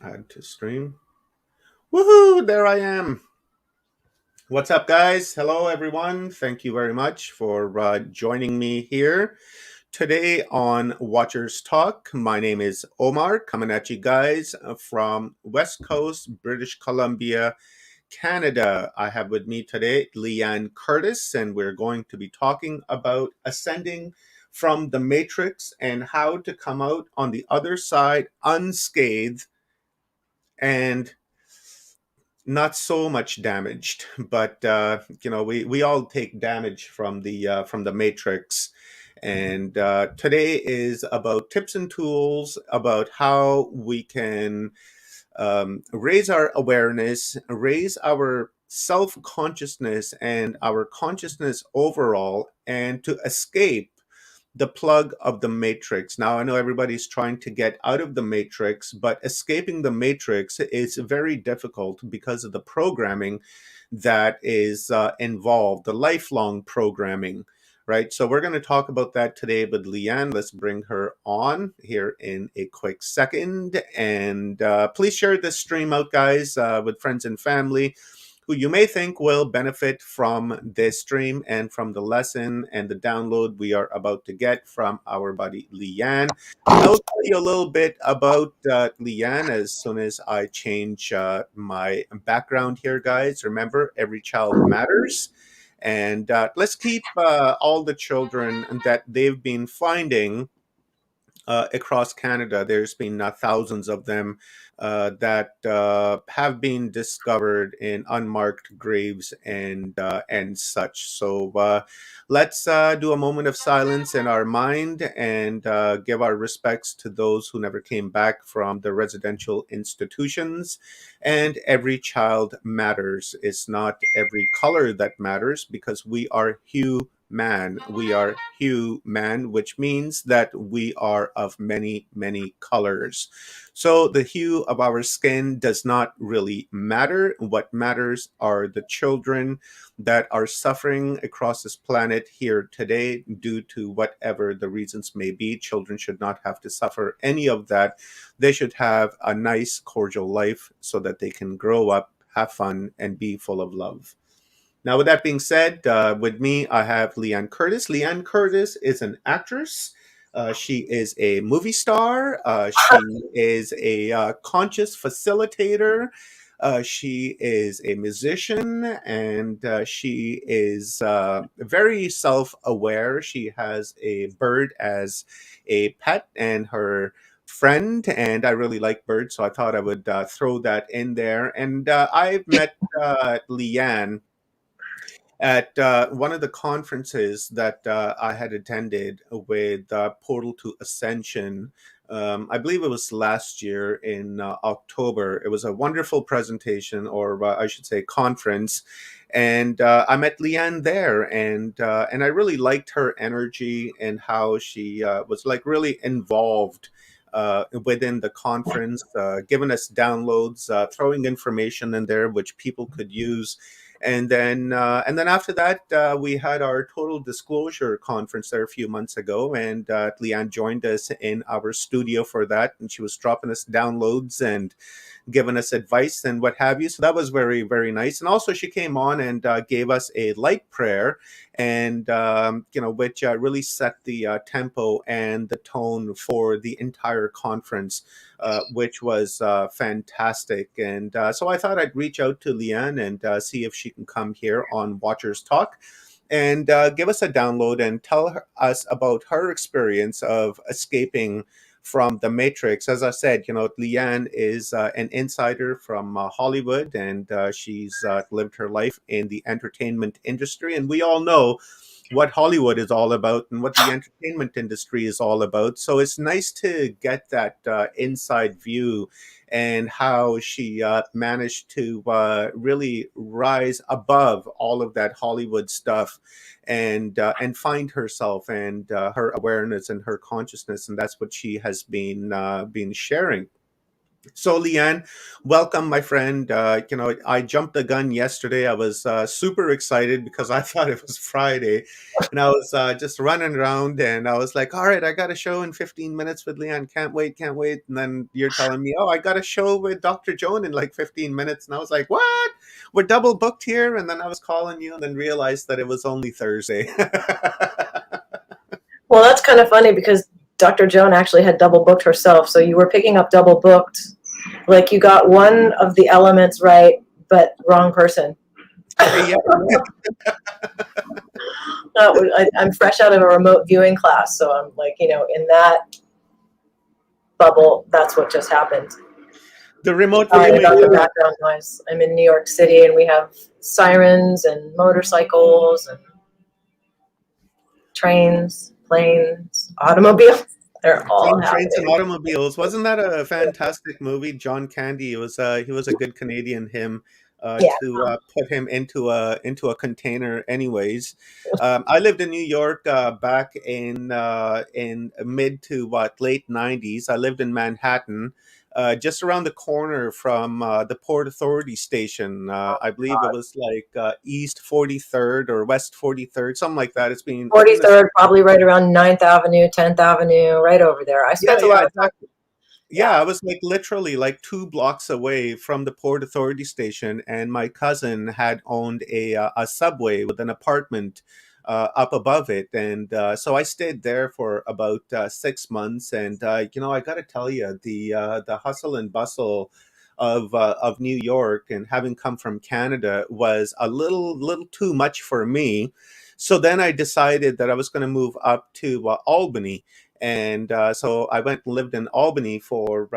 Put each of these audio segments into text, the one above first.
Add to stream. Woohoo! There I am. What's up, guys? Hello, everyone. Thank you very much for joining me here today on Watchers Talk. My name is Omar, coming at you guys from West Coast, British Columbia, Canada. I have with me today Liane Curtis, and we're going to be talking about ascending from the matrix and how to come out on the other side unscathed and not so much damaged, but we all take damage from the matrix. And today is about tips and tools about how we can raise our awareness, raise our self consciousness and our consciousness overall, and to escape the plug of the matrix. Now, I know everybody's trying to get out of the matrix, but escaping the matrix is very difficult because of the programming that is involved, the lifelong programming, right? So, we're going to talk about that today with Liane. Let's bring her on here in a quick second. And please share this stream out, guys, with friends and family who you may think will benefit from this stream and from the lesson and the download we are about to get from our buddy Liane. I will tell you a little bit about Liane as soon as I change my background here, guys. Remember, every child matters. And let's keep all the children that they've been finding across Canada. There's been thousands of them that have been discovered in unmarked graves and such. So let's do a moment of silence in our mind and give our respects to those who never came back from the residential institutions. And every child matters. It's not every color that matters because we are human. We are human, which means that we are of many, many colors. So the hue of our skin does not really matter. What matters are the children that are suffering across this planet here today due to whatever the reasons may be. Children should not have to suffer any of that. They should have a nice, cordial life so that they can grow up, have fun, and be full of love. Now, with that being said, with me, I have Liane Curtis. Liane Curtis is an actress. She is a movie star. She is a conscious facilitator. She is a musician, and she is very self aware. She has a bird as a pet and her friend, and I really like birds, so I thought I would throw that in there. And I've met Liane at one of the conferences that I had attended with Portal to Ascension. I believe it was last year in October. It was a wonderful presentation, or I should say, conference, and I met Liane there, and I really liked her energy and how she was like really involved. Within the conference, giving us downloads, throwing information in there which people could use, and then after that, we had our total disclosure conference there a few months ago, and Liane joined us in our studio for that, and she was dropping us downloads and giving us advice and what have you. So that was very, very nice. And also, she came on and gave us a light prayer, and which really set the tempo and the tone for the entire conference, which was fantastic. And so I thought I'd reach out to Liane and see if she can come here on Watchers Talk and give us a download and tell us about her experience of escaping from the Matrix. As I said, Liane is an insider from Hollywood, and she's lived her life in the entertainment industry. And we all know what Hollywood is all about and what the entertainment industry is all about. So it's nice to get that inside view and how she managed to really rise above all of that Hollywood stuff and find herself and her awareness and her consciousness, and that's what she has been sharing. So, Liane, welcome, my friend. I jumped the gun yesterday. I was super excited because I thought it was Friday, and I was just running around, and I was like, "All right, I got a show in 15 minutes with Liane. Can't wait, can't wait." And then you're telling me, "Oh, I got a show with Dr. Joan in like 15 minutes," and I was like, "What? We're double booked here." And then I was calling you, and then realized that it was only Thursday. Well, that's kind of funny because Dr. Joan actually had double booked herself. So you were picking up double booked. Like you got one of the elements right, but wrong person. Yeah, I'm fresh out of a remote viewing class. So I'm like, in that bubble, that's what just happened. the remote Sorry viewing. about the background noise. I'm in New York City and we have sirens and motorcycles and trains, planes, automobiles. They're all Trains and happening. Automobiles. Wasn't that a fantastic movie? John Candy. It was he was a good Canadian. Him Yeah. to put him into a container. Anyways, I lived in New York back in mid to what late '90s. I lived in Manhattan. Just around the corner from the Port Authority station. I believe it was like East 43rd or West 43rd, something like that. It's been a 43rd, probably right around 9th Avenue, 10th Avenue, right over there. I yeah, spent a yeah, lot of time. exactly. Yeah. Yeah, I was like literally like 2 blocks away from the Port Authority station, and my cousin had owned a subway with an apartment up above it, and so I stayed there for about 6 months. And I got to tell you, the hustle and bustle of New York, and having come from Canada, was a little too much for me. So then I decided that I was going to move up to Albany, and so I went and lived in Albany for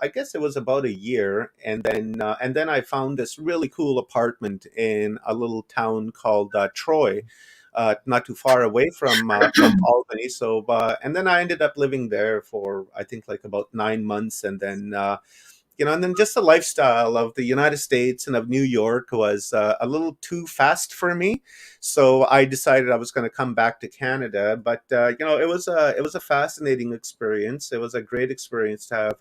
I guess it was about a year, and then I found this really cool apartment in a little town called Troy, not too far away from Albany. So and then I ended up living there for I think like about 9 months, and then. And then just the lifestyle of the United States and of New York was a little too fast for me, so I decided I was going to come back to Canada. But it was a fascinating experience. It was a great experience to have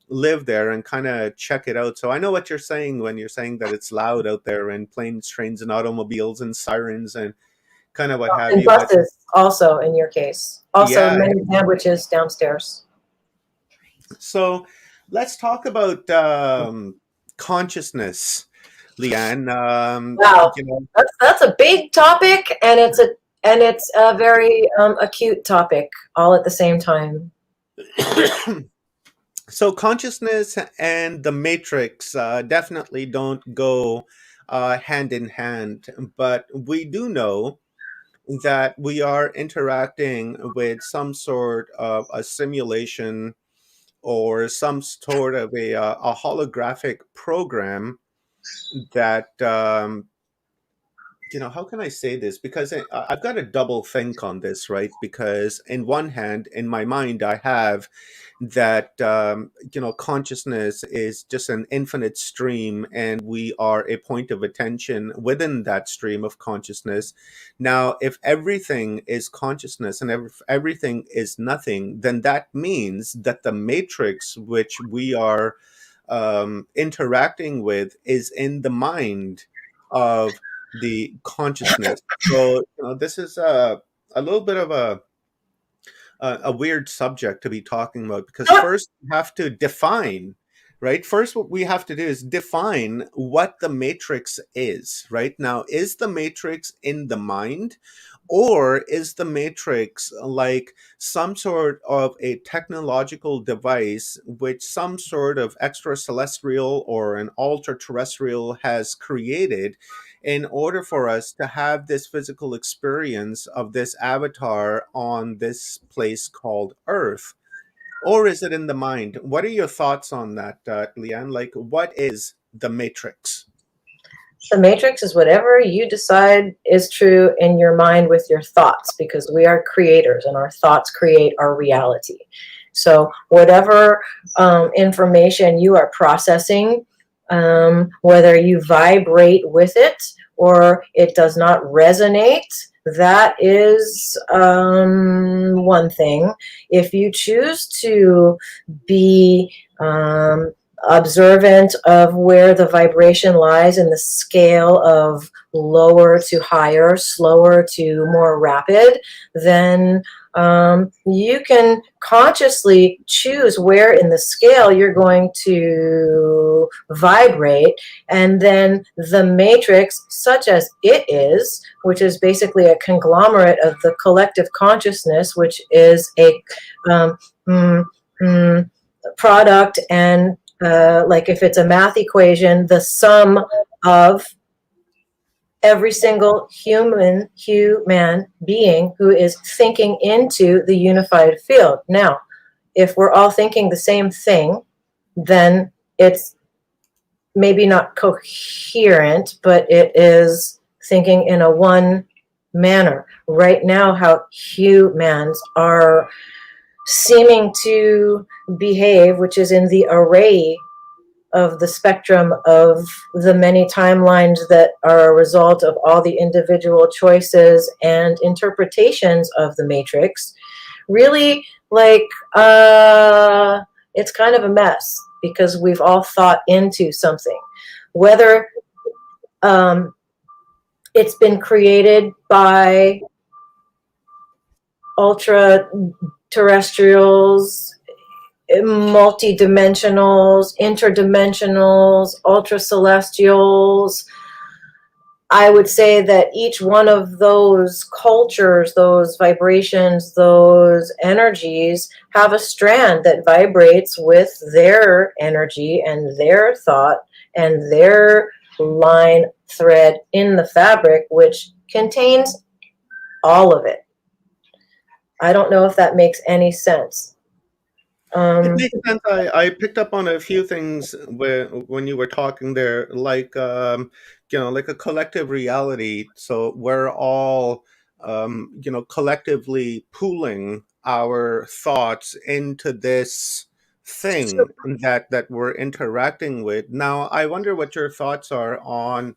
lived there and kind of check it out. So I know what you're saying when you're saying that it's loud out there, and planes, trains, and automobiles, and sirens, and kind of what have And you. But buses, also in your case. Also, yeah, many sandwiches downstairs. so let's talk about consciousness, Leanne. Wow, that's a big topic, and it's a very acute topic all at the same time. So consciousness and the matrix definitely don't go hand in hand, but we do know that we are interacting with some sort of a simulation or some sort of a holographic program that how can I say this? Because I've got to double think on this, right? Because in one hand, in my mind, I have that consciousness is just an infinite stream, and we are a point of attention within that stream of consciousness. Now, if everything is consciousness and everything is nothing, then that means that the matrix which we are interacting with is in the mind of the consciousness. So this is a little bit of a weird subject to be talking about, because first we have to define, right? First, what we have to do is define what the matrix is, right? Now, is the matrix in the mind, or is the matrix like some sort of a technological device which some sort of extraterrestrial or an ultra terrestrial has created in order for us to have this physical experience of this avatar on this place called Earth? Or is it in the mind? What are your thoughts on that, Leanne? Like, what is the matrix? The matrix is whatever you decide is true in your mind with your thoughts, because we are creators and our thoughts create our reality. So whatever information you are processing, whether you vibrate with it or it does not resonate, that is one thing. If you choose to be observant of where the vibration lies in the scale of lower to higher, slower to more rapid, then you can consciously choose where in the scale you're going to vibrate, and then the matrix, such as it is, which is basically a conglomerate of the collective consciousness, which is a mm, mm, product, and like if it's a math equation, the sum of every single human being who is thinking into the unified field. Now, if we're all thinking the same thing, then it's maybe not coherent, but it is thinking in a one manner. Right now, how humans are seeming to behave, which is in the array of the spectrum of the many timelines that are a result of all the individual choices and interpretations of the matrix, really, like, it's kind of a mess because we've all thought into something, whether it's been created by ultra terrestrials, multi-dimensionals, interdimensionals, ultra celestials. I would say that each one of those cultures, those vibrations, those energies have a strand that vibrates with their energy and their thought and their line thread in the fabric, which contains all of it. I don't know if that makes any sense. It makes sense. I picked up on a few things when you were talking there, like like a collective reality. So we're all collectively pooling our thoughts into this So, thing that we're interacting with. Now, I wonder what your thoughts are on,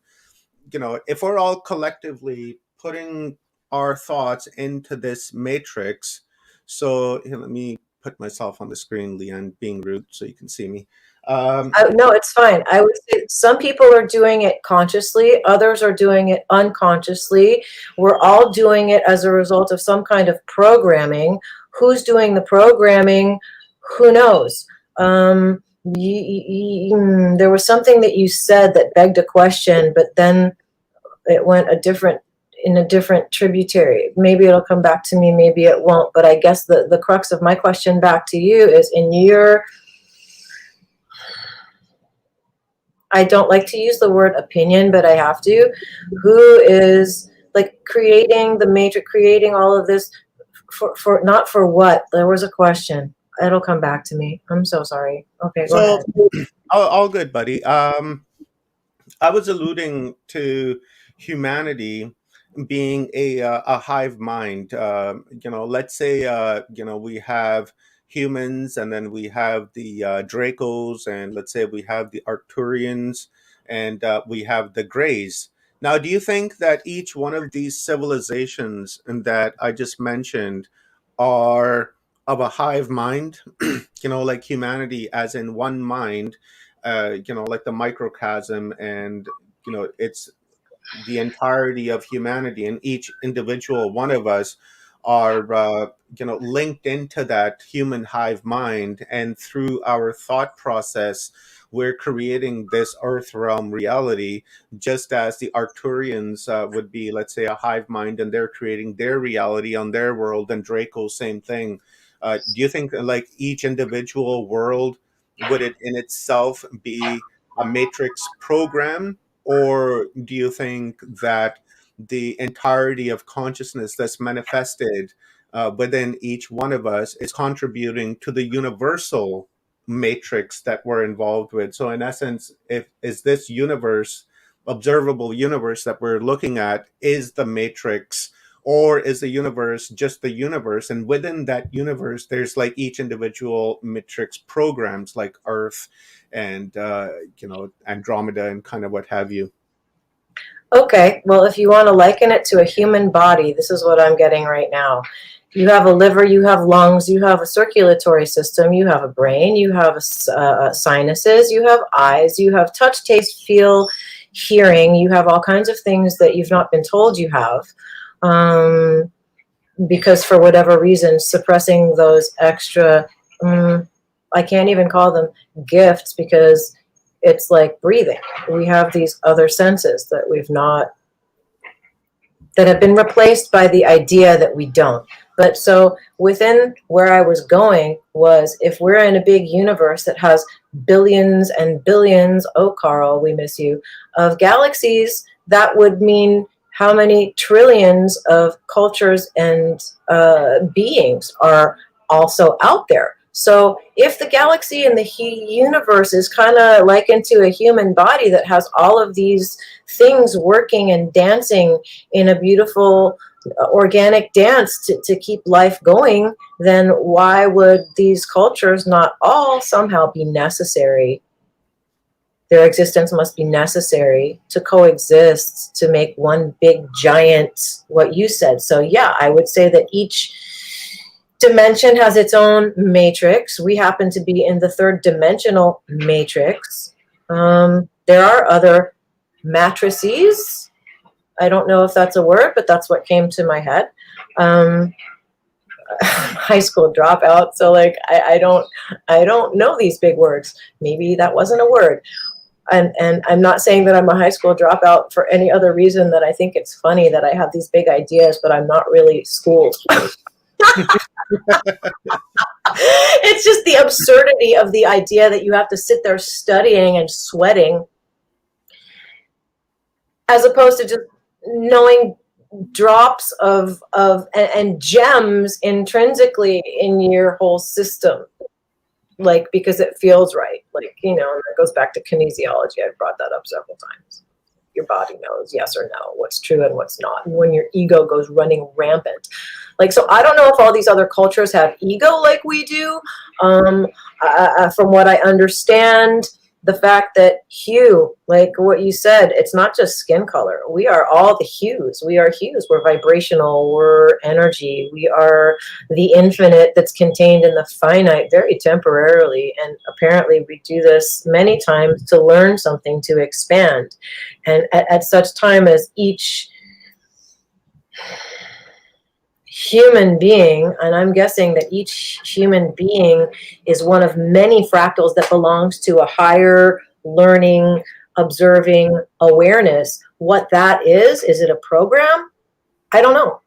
if we're all collectively putting our thoughts into this matrix. So here, let me put myself on the screen, Liane, being rude so you can see me. no, it's fine. I would say some people are doing it consciously, others are doing it unconsciously. We're all doing it as a result of some kind of programming. Who's doing the programming? Who knows? There was something that you said that begged a question, but then it went in a different tributary. Maybe it'll come back to me, maybe it won't. But I guess the crux of my question back to you is, in your, I don't like to use the word opinion, but I have to, who is like creating the matrix, creating all of this for not for what? There was a question. It'll come back to me. I'm so sorry. Okay, go so ahead. all good, buddy. I was alluding to humanity being a hive mind. Let's say we have humans, and then we have the Dracos, and let's say we have the Arcturians, and we have the Greys. Now, do you think that each one of these civilizations that I just mentioned are of a hive mind? Like humanity, as in one mind, like the microcosm, and it's the entirety of humanity, and each individual one of us are linked into that human hive mind, and through our thought process we're creating this earth realm reality, just as the Arcturians would be, let's say, a hive mind, and they're creating their reality on their world, and Draco, same thing. Do you think like each individual world, would it in itself be a matrix program, or do you think that the entirety of consciousness that's manifested within each one of us is contributing to the universal matrix that we're involved with? So in essence, if is this universe, observable universe that we're looking at, is the matrix, or is the universe just the universe, and within that universe there's like each individual matrix programs, like Earth and Andromeda and kind of what have you? Okay, well, if you want to liken it to a human body, this is what I'm getting right now. You have a liver, you have lungs, you have a circulatory system, you have a brain, you have sinuses, you have eyes, you have touch, taste, feel, hearing. You have all kinds of things that you've not been told you have. Because for whatever reason, suppressing those extra, I can't even call them gifts, because it's like breathing. We have these other senses that we've not, that have been replaced by the idea that we don't. But so within where I was going was, if we're in a big universe that has billions and billions, oh, Carl, we miss you, of galaxies, that would mean how many trillions of cultures and beings are also out there. So if the galaxy and the universe is kind of likened to a human body that has all of these things working and dancing in a beautiful organic dance to keep life going, then why would these cultures not all somehow be necessary? Their existence must be necessary to coexist, to make one big giant, what you said. So yeah, I would say that each dimension has its own matrix. We happen to be in the third dimensional matrix. There are other matrices. I don't know if that's a word, but that's what came to my head. High school dropout. So like, I don't know these big words. Maybe that wasn't a word. And I'm not saying that I'm a high school dropout for any other reason that I think it's funny that I have these big ideas, but I'm not really schooled. It's just the absurdity of the idea that you have to sit there studying and sweating, as opposed to just knowing drops of and gems intrinsically in your whole system, like, because it feels right. Like, it goes back to kinesiology. I've brought that up several times. Your body knows yes or no, what's true and what's not. And when your ego goes running rampant, like, so I don't know if all these other cultures have ego like we do. From what I understand, the fact that hue, like what you said, it's not just skin color. We are all the hues. We are hues. We're vibrational. We're energy. We are the infinite that's contained in the finite very temporarily. And apparently we do this many times to learn something, to expand. And at such time as each human being, and I'm guessing that each human being is one of many fractals that belongs to a higher learning, observing awareness. What that is it a program? I don't know.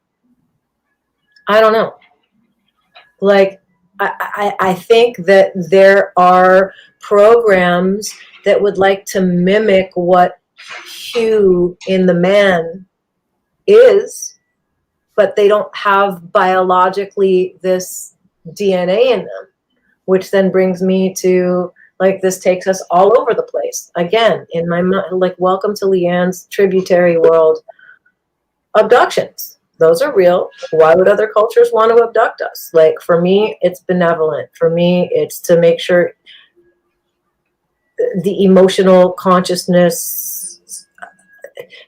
Like, I think that there are programs that would like to mimic what hue in the man is, but they don't have biologically this DNA in them, which then brings me to, like, this takes us all over the place. Again, in my mind, like, welcome to Liane's tributary world. Abductions. Those are real. Why would other cultures want to abduct us? Like, for me, it's benevolent. For me, it's to make sure the emotional consciousness,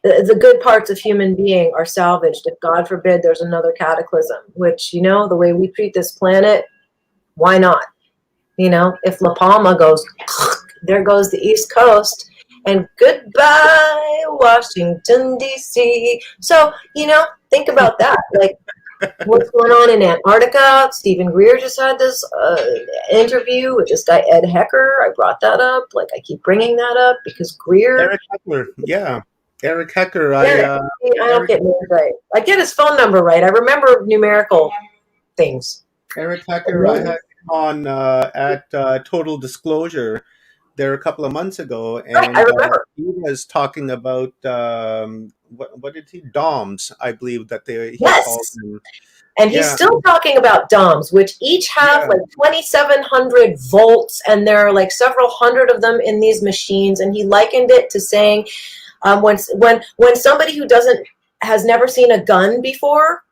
the good parts of human being are salvaged. If God forbid there's another cataclysm, which, the way we treat this planet, why not? If La Palma goes, there goes the East Coast, and goodbye, Washington, D.C. So, think about that. Like, what's going on in Antarctica? Stephen Greer just had this interview with this guy, Ed Hecker. I brought that up. Like, I keep bringing that up because Greer. Eric Heckler, yeah. Eric Hecker. I don't get names right. I get his phone number right. I remember numerical things. Eric Hecker, I had him on at Total Disclosure there a couple of months ago, and right, I remember. he was talking about what did he DOMs, I believe that he called them. And he's still talking about DOMs, which each have like 2,700 volts, and there are like several hundred of them in these machines. And he likened it to saying, when somebody who has never seen a gun before,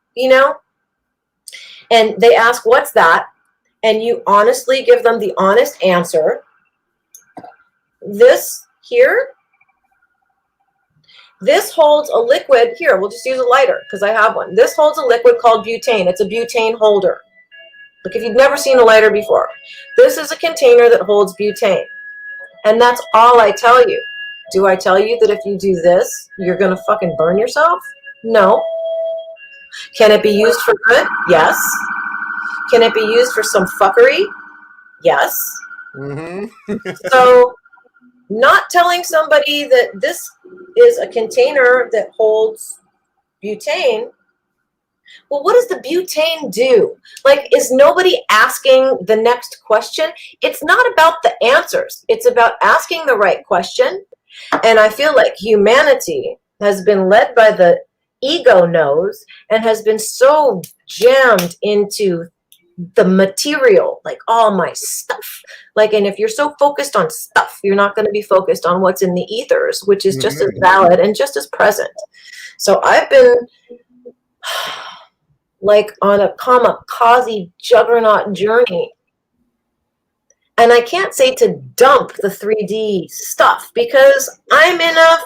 and they ask, "What's that?" and you honestly give them the honest answer. This here This holds a liquid. Here, we'll just use a lighter because I have one. This holds a liquid called butane. It's a butane holder. Look, if you've never seen a lighter before, this is a container that holds butane. And that's all I tell you. Do I tell you that if you do this, you're going to fucking burn yourself? No. Can it be used for good? Yes. Can it be used for some fuckery? Yes. Mm-hmm. So, not telling somebody that this is a container that holds butane, well, what does the butane do? Like, is nobody asking the next question? It's not about the answers. It's about asking the right question. And I feel like humanity has been led by the ego nose and has been so jammed into the material, like all my stuff. Like, and if you're so focused on stuff, you're not going to be focused on what's in the ethers, which is just as valid and just as present. So I've been like on a kamikaze juggernaut journey. And I can't say to dump the 3D stuff because I'm in a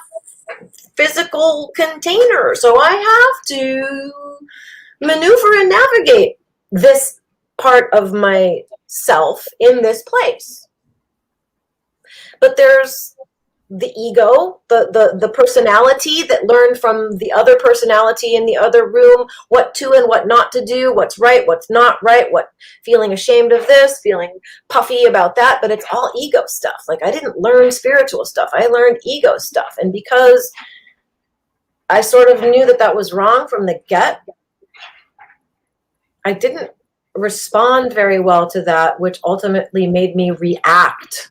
physical container. So I have to maneuver and navigate this part of myself in this place. But there's the ego, the personality that learned from the other personality in the other room, what to and what not to do, what's right, what's not right, what feeling ashamed of this, feeling puffy about that, but it's all ego stuff. Like, I didn't learn spiritual stuff. I learned ego stuff. And because I sort of knew that that was wrong from the get, I didn't respond very well to that, which ultimately made me react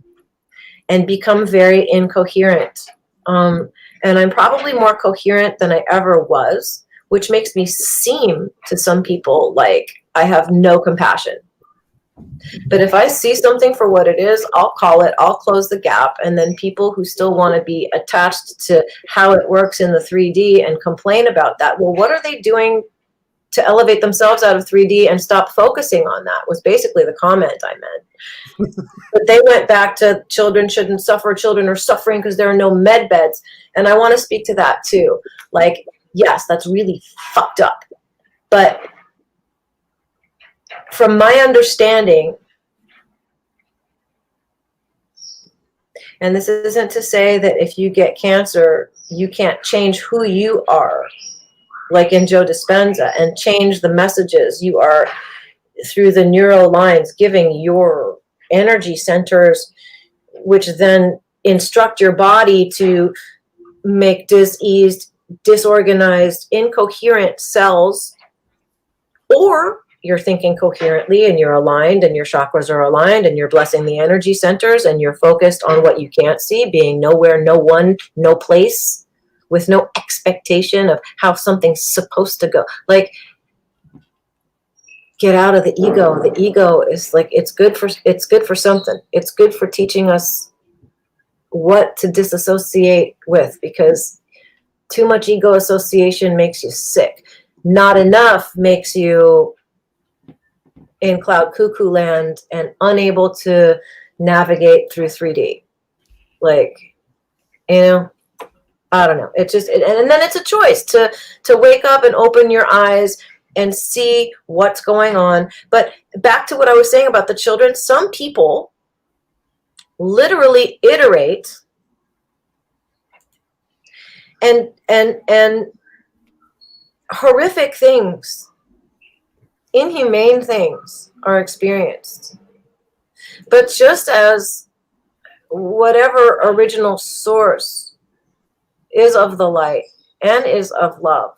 and become very incoherent. And I'm probably more coherent than I ever was, which makes me seem to some people like I have no compassion. But if I see something for what it is, I'll call it, I'll close the gap. And then people who still want to be attached to how it works in the 3D and complain about that, well, what are they doing to elevate themselves out of 3D and stop focusing on that, was basically the comment I meant. But they went back to children shouldn't suffer, children are suffering because there are no med beds. And I want to speak to that too. Like, yes, that's really fucked up. But from my understanding, and this isn't to say that if you get cancer, you can't change who you are, like in Joe Dispenza, and change the messages you are through the neural lines, giving your energy centers, which then instruct your body to make diseased, disorganized, incoherent cells. Or you're thinking coherently and you're aligned and your chakras are aligned and you're blessing the energy centers and you're focused on what you can't see, being nowhere, no one, no place, with no expectation of how something's supposed to go. Like, get out of the ego. The ego is like, it's good for something. It's good for teaching us what to disassociate with, because too much ego association makes you sick. Not enough makes you in cloud cuckoo land and unable to navigate through 3D. Like, you know, I don't know. It just, and then it's a choice to wake up and open your eyes and see what's going on. But back to what I was saying about the children, some people literally iterate and horrific things, inhumane things are experienced. But just as whatever original source is of the light and is of love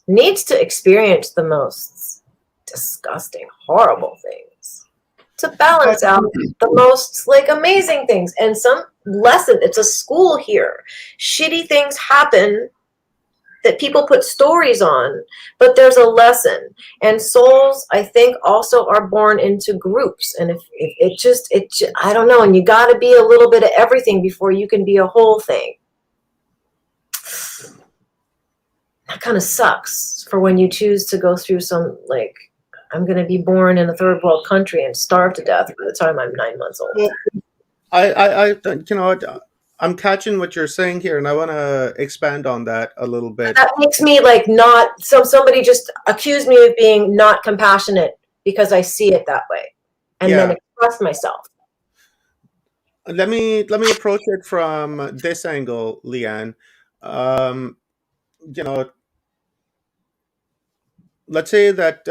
needs to experience the most disgusting, horrible things to balance out the most like amazing things. And some lesson, it's a school here. Shitty things happen that people put stories on, but there's a lesson. And souls, I think, also are born into groups. And if it just, I don't know, and you got to be a little bit of everything before you can be a whole thing. That kind of sucks for when you choose to go through some, like, I'm going to be born in a third world country and starve to death by the time I'm 9 months old. Well, I you know, I'm catching what you're saying here, and I want to expand on that a little bit. That makes me like not, so somebody just accused me of being not compassionate because I see it that way and then Yeah, express myself. let me approach it from this angle, Liane. Um, you know, let's say that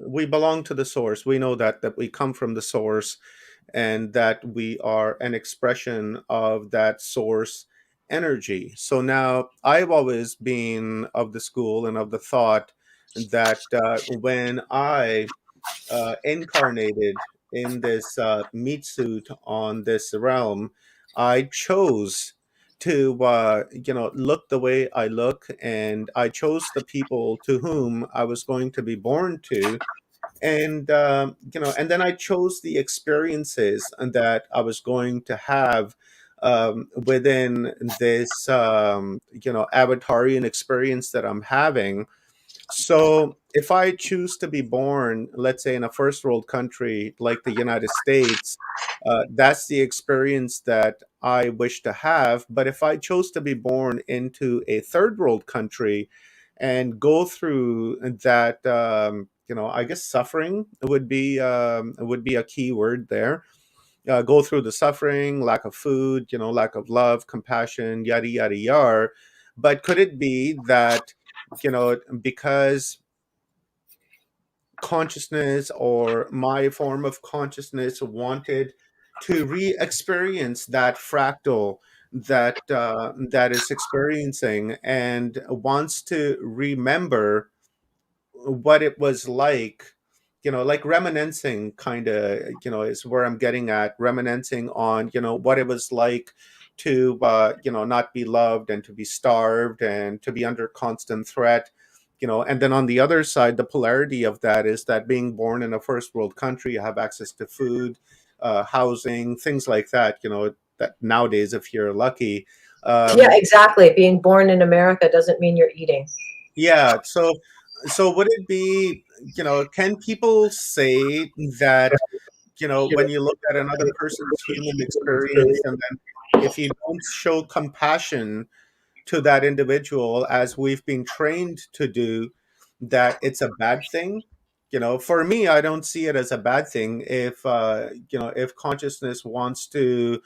we belong to the source. We know that we come from the source, and that we are an expression of that source energy. So now I've always been of the school and of the thought that when I incarnated in this meat suit on this realm, I chose to look the way I look, and I chose the people to whom I was going to be born to, and and then I chose the experiences that I was going to have within this avatarian experience that I'm having. So if I choose to be born, let's say, in a first world country like the United States, that's the experience that I wish to have. But if I chose to be born into a third world country and go through that, I guess suffering would be a key word there. Go through the suffering, lack of food, lack of love, compassion, yada yada yada. But could it be that because consciousness, or my form of consciousness, wanted to re-experience that fractal that is experiencing, and wants to remember what it was like reminiscing, kind of, is where I'm getting at, reminiscing on what it was like to not be loved, and to be starved, and to be under constant threat. And then on the other side, the polarity of that is that being born in a first world country, you have access to food, housing, things like that, that nowadays, if you're lucky. Yeah, um, exactly. Being born in America doesn't mean you're eating. Yeah. So would it be, can people say that, when you look at another person's human experience, and then if you don't show compassion to that individual, as we've been trained to do, that it's a bad thing? For me, I don't see it as a bad thing if if consciousness wants to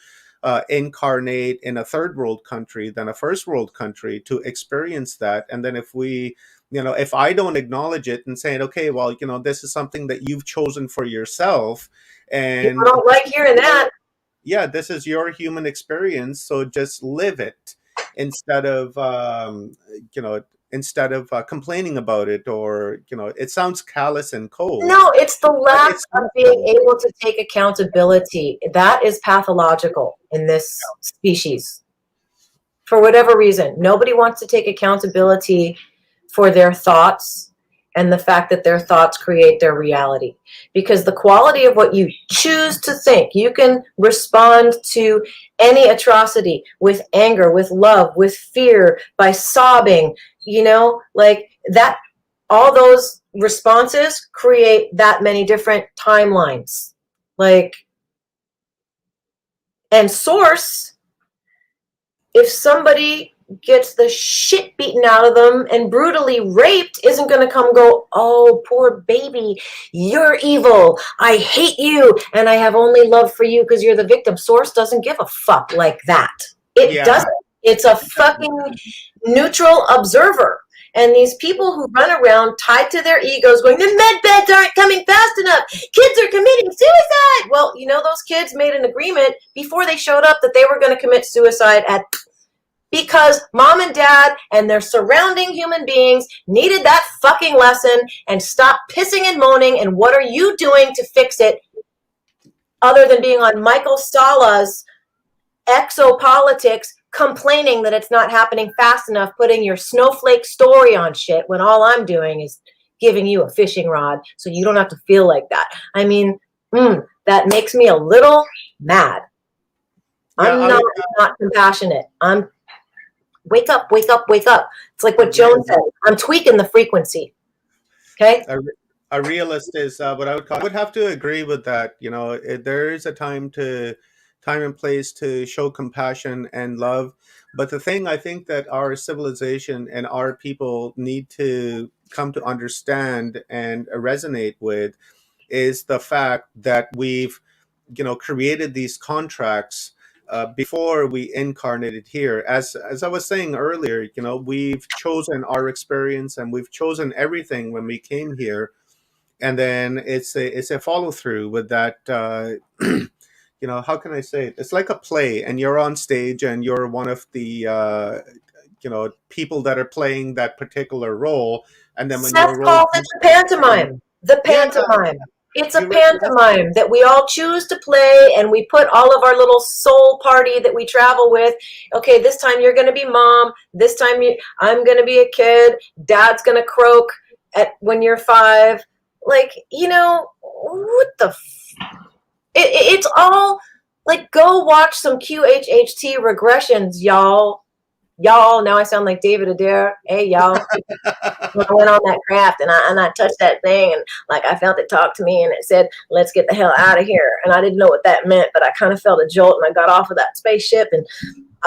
incarnate in a third world country than a first world country to experience that. And then if I don't acknowledge it and saying, okay, well, this is something that you've chosen for yourself, People and don't like hearing that. yeah, this is your human experience, so just live it, instead of complaining about it, or it sounds callous and cold, No, it's the but lack it's of not being cold. able to take accountability. That is pathological in this species. For whatever reason, nobody wants to take accountability for their thoughts and the fact that their thoughts create their reality. Because the quality of what you choose to think, you can respond to any atrocity with anger, with love, with fear, by sobbing, like that. All those responses create that many different timelines. Like, and source, if somebody gets the shit beaten out of them and brutally raped, isn't going to come go, oh, poor baby, you're evil, I hate you, and I have only love for you because you're the victim. Source doesn't give a fuck like that. It Yeah, doesn't. It's a fucking neutral observer. And these people who run around tied to their egos going, the med beds aren't coming fast enough, kids are committing suicide. Well, those kids made an agreement before they showed up that they were going to commit suicide because mom and dad and their surrounding human beings needed that fucking lesson and stop pissing and moaning. And what are you doing to fix it other than being on Michael Sala's exopolitics, complaining that it's not happening fast enough, putting your snowflake story on shit when all I'm doing is giving you a fishing rod so you don't have to feel like that. I mean, that makes me a little mad. yeah, I'm not compassionate. I'm wake up, wake up, wake up. It's like what yeah. Joan said. I'm tweaking the frequency. Okay. A realist is what I would call. I would have to agree with that. There is a time to time and place to show compassion and love. But the thing I think that our civilization and our people need to come to understand and resonate with is the fact that we've, created these contracts before we incarnated here. As I was saying earlier, we've chosen our experience and we've chosen everything when we came here, and then it's a follow through with that. How can I say it? It's like a play, and you're on stage, and you're one of the people that are playing that particular role, and then when Seth your role calls it comes the to an end, pantomime. The yeah, pantomime. It's a you really that's pantomime that we all choose to play, and we put all of our little soul party that we travel with. Okay, this time you're going to be mom. This time I'm going to be a kid. Dad's going to croak when you're 5. Like, what the it's all like, go watch some QHHT regressions, y'all. Y'all, now I sound like David Adair. Hey, y'all. When I went on that craft and I touched that thing, and like I felt it talk to me, and it said, "Let's get the hell out of here." And I didn't know what that meant, but I kind of felt a jolt, and I got off of that spaceship, and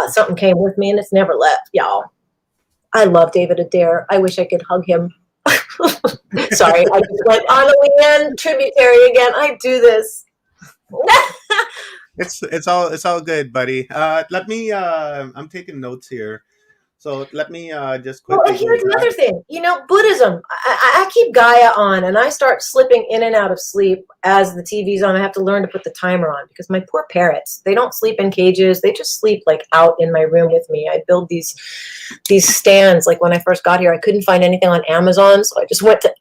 something came with me, and it's never left, y'all. I love David Adair. I wish I could hug him. Sorry, I just went on a Liane tributary again. I do this. it's all good, buddy. Let me. I'm taking notes here, so let me just Well, quickly and go here's back. another thing. Buddhism, I keep Gaia on, and I start slipping in and out of sleep as the TV's on. I have to learn to put the timer on because my poor parrots, they don't sleep in cages. They just sleep like out in my room with me. I build these stands. Like when I first got here, I couldn't find anything on Amazon, so I just went to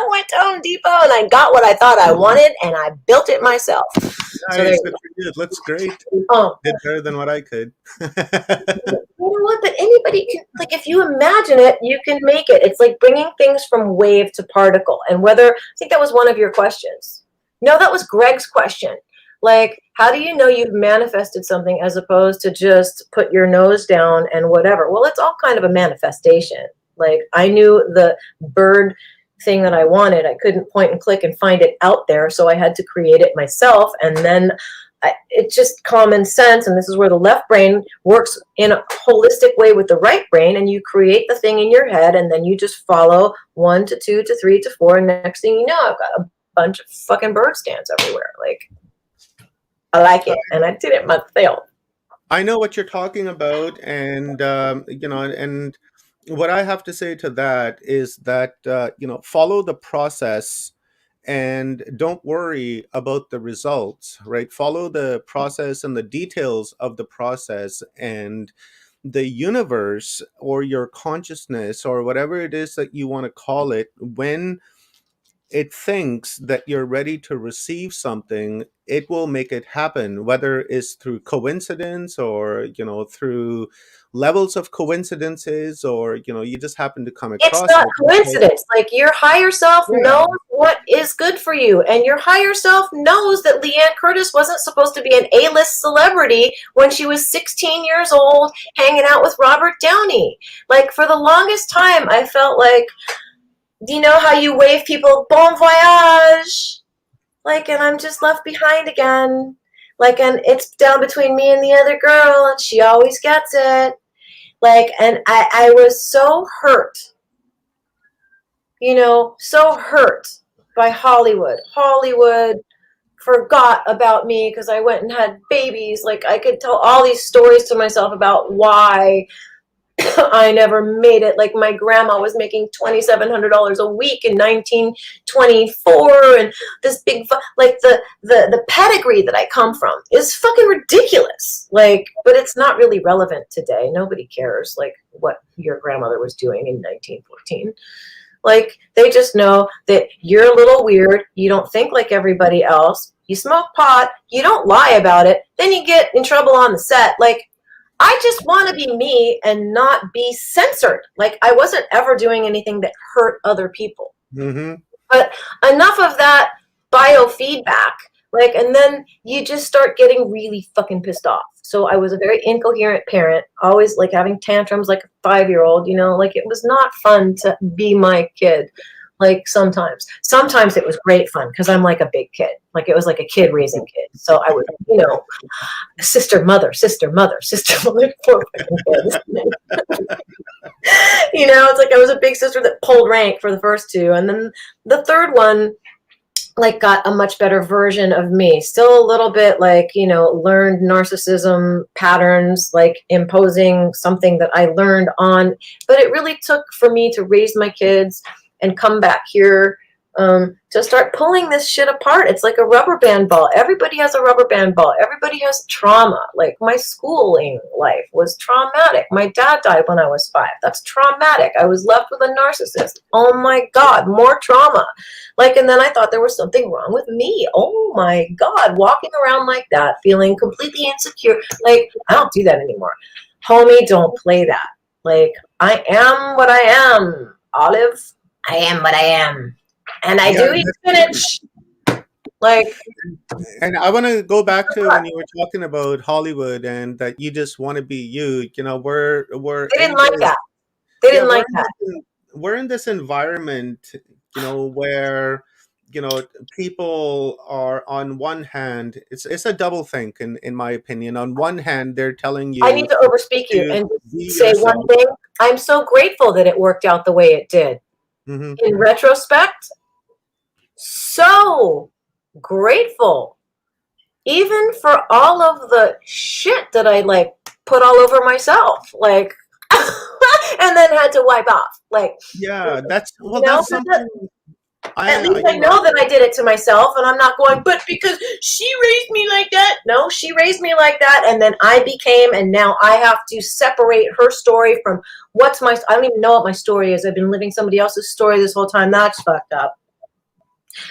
went to Home Depot, and I got what I thought I wanted, and I built it myself. So there Nice, you good for you. It looks great. go. Did better than what I could. You know what? But anybody can, like, if you imagine it, you can make it. It's like bringing things from wave to particle. And I think that was one of your questions. No, that was Greg's question. Like, how do you know you've manifested something as opposed to just put your nose down and whatever? Well, it's all kind of a manifestation. Like, I knew the bird thing that I wanted. I couldn't point and click and find it out there, so I had to create it myself. And then it's just common sense, and this is where the left brain works in a holistic way with the right brain, and you create the thing in your head, and then you just follow 1 to 2 to 3 to 4, and next thing you know, I've got a bunch of fucking bird stands everywhere. Like, I like it, and I did it myself. I know what you're talking about, and and what I have to say to that is that follow the process and don't worry about the results, right? Follow the process and the details of the process, and the universe or your consciousness or whatever it is that you want to call it, when it thinks that you're ready to receive something, it will make it happen, whether it's through coincidence or, through levels of coincidences, or, you just happen to come It's across not it. coincidence. Like, your higher self Yeah. knows what is good for you, and your higher self knows that Liane Curtis wasn't supposed to be an A-list celebrity when she was 16 years old hanging out with Robert Downey. Like, for the longest time, I felt like, do you know how you wave people, bon voyage? Like, and I'm just left behind again. Like, and it's down between me and the other girl, and she always gets it. Like, and I was so hurt, so hurt by Hollywood. Hollywood forgot about me because I went and had babies. Like, I could tell all these stories to myself about why I never made it. Like, my grandma was making $2,700 a week in 1924, and this big, like, the pedigree that I come from is fucking ridiculous. Like, but it's not really relevant today. Nobody cares, like, what your grandmother was doing in 1914. Like, they just know that you're a little weird. You don't think like everybody else. You smoke pot. You don't lie about it. Then you get in trouble on the set. Like, I just want to be me and not be censored. Like, I wasn't ever doing anything that hurt other people. Mm-hmm. But enough of that biofeedback. Like, and then you just start getting really fucking pissed off. So I was a very incoherent parent, always like having tantrums like a 5-year-old, like, it was not fun to be my kid. Like sometimes it was great fun because I'm like a big kid. Like it was like a kid raising kids. So I would, sister, mother, sister, mother, sister, mother, four fucking kids. It's like I was a big sister that pulled rank for the first two. And then the third one, like, got a much better version of me. Still a little bit like, learned narcissism patterns, like imposing something that I learned on. But it really took for me to raise my kids and come back here to start pulling this shit apart. It's like a rubber band ball. Everybody has a rubber band ball. Everybody has trauma. Like my schooling life was traumatic. My dad died when I was 5. That's traumatic. I was left with a narcissist. Oh my God, more trauma. Like, and then I thought there was something wrong with me. Oh my God, walking around like that, feeling completely insecure. Like, I don't do that anymore. Homie, don't play that. Like, I am what I am. Olive, I am what I am. And I do eat spinach. Like, and I want to go back to when you were talking about Hollywood and that you just want to be you. We're they didn't like that. They didn't like that. We're in this environment, where people are, on one hand, it's a double think in my opinion. On one hand, they're telling you, I need to overspeak you and say yourself. One thing. I'm so grateful that it worked out the way it did. Mm-hmm. In retrospect, so grateful, even for all of the shit that I like put all over myself, like, and then had to wipe off. Like, that's something. At least I know that I did it to myself, and I'm not going, but because she raised me like that. No, she raised me like that, and then I became, and now I have to separate her story from I don't even know what my story is. I've been living somebody else's story this whole time. That's fucked up.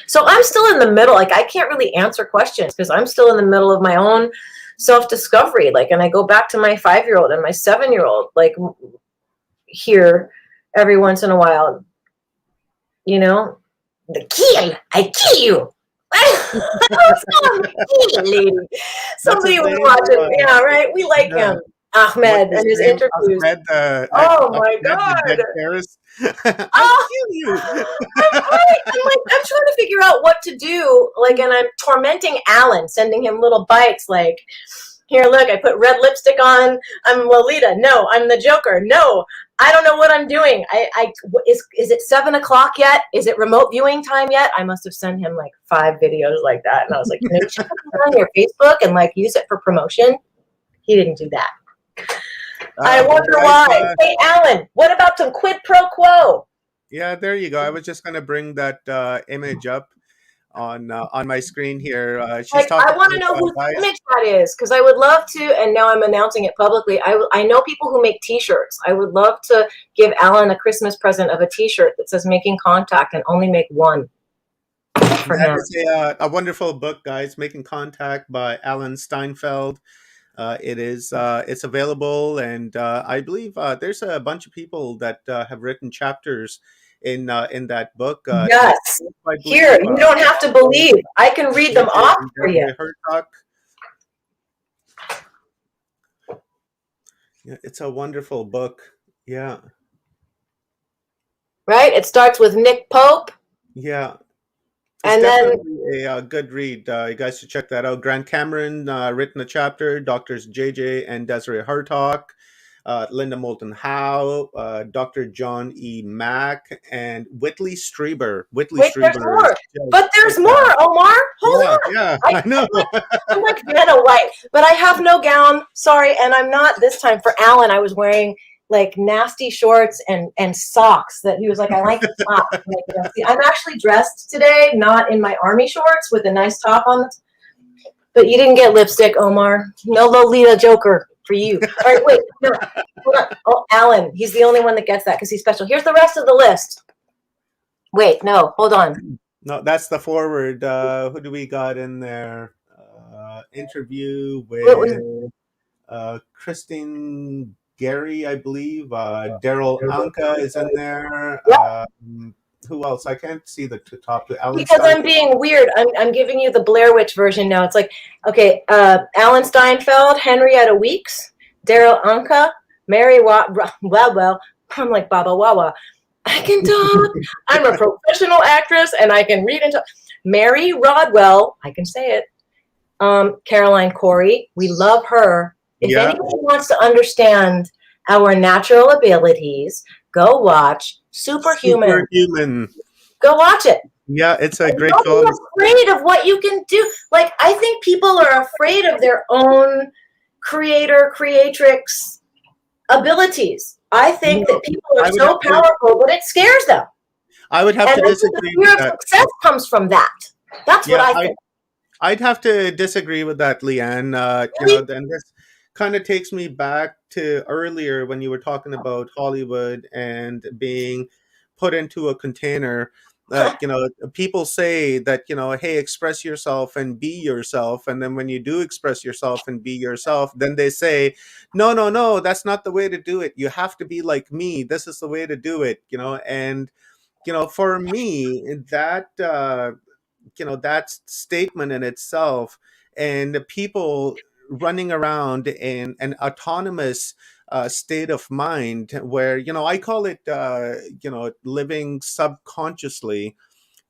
So I'm still in the middle. Like, I can't really answer questions because I'm still in the middle of my own self-discovery. Like, and I go back to my 5-year-old and my 7-year-old, like, here every once in a while, the kill, I kill you. Somebody was watching. Yeah, right. We like him, Ahmed, and his interviews. Oh my God! I'll kill you. I'm trying to figure out what to do. Like, and I'm tormenting Alan, sending him little bites. Like, here, look, I put red lipstick on. I'm Lolita. No, I'm the Joker. No, I don't know what I'm doing. Is it 7:00 yet? Is it remote viewing time yet? I must have sent him like 5 videos like that. And I was like, can you check it on your Facebook and like use it for promotion? He didn't do that. I wonder why. Hey, Alan, what about some quid pro quo? Yeah, there you go. I was just going to bring that image up on my screen here. She's I want to know whose image that is, because I would love to, and now I'm announcing it publicly. I know people who make T-shirts. I would love to give Alan a Christmas present of a T-shirt that says "Making Contact" and only make one for him. It's a wonderful book, guys. Making Contact by Alan Steinfeld. It's available, and I believe there's a bunch of people that have written chapters in that book. Yes, here, you don't have to believe. I can read them off for you. Yeah, it's a wonderful book. Yeah. Right? It starts with Nick Pope. Yeah. It's and definitely a good read. You guys should check that out. Grant Cameron written a chapter. Doctors JJ and Desiree Hartog. Linda Moulton Howe, Dr. John E. Mack, and Whitley Strieber. There's more. But there's more, Omar. Hold on. Yeah, I know. I'm like Vanna White, but I have no gown. Sorry, and I'm not this time. For Alan, I was wearing like nasty shorts and socks that he was like, I like the top. I'm actually dressed today, not in my army shorts with a nice top on. But you didn't get lipstick, Omar. No Lolita Joker. For you. All right, wait. No, hold on. Oh, Alan. He's the only one that gets that because he's special. Here's the rest of the list. Wait, no, hold on. No, that's the forward. Who do we got in there? Interview with Christine Gary, I believe. Daryl Anka is in there. Yep. Who else? I can't see the top. Alan because Steinfeld. I'm being weird. I'm giving you the Blair Witch version now. It's like, okay, Alan Steinfeld, Henrietta Weeks, Daryl Anka, Mary well, I'm like Baba Wawa, I can talk. I'm a professional actress and I can read and talk. Mary Rodwell, I can say it. Caroline Corey, we love her. If Yeah, anybody wants to understand our natural abilities, go watch Superhuman. superhuman. Go watch it. Yeah, it's a And great don't film. be afraid of what you can do. Like, I think people are afraid of their own creator, creatrix abilities. I think No, that people are I would have so to. powerful, but it scares them. I would have And to I think the disagree with fear of that. success comes from that. That's what Yeah, I think. I'd have to disagree with that, Leanne. Really? Then this kind of takes me back to earlier when you were talking about Hollywood and being put into a container. People say that, hey, express yourself and be yourself. And then when you do express yourself and be yourself, then they say, no, no, no, that's not the way to do it. You have to be like me. This is the way to do it, and for me that statement in itself, and the people running around in an autonomous state of mind where I call it living subconsciously,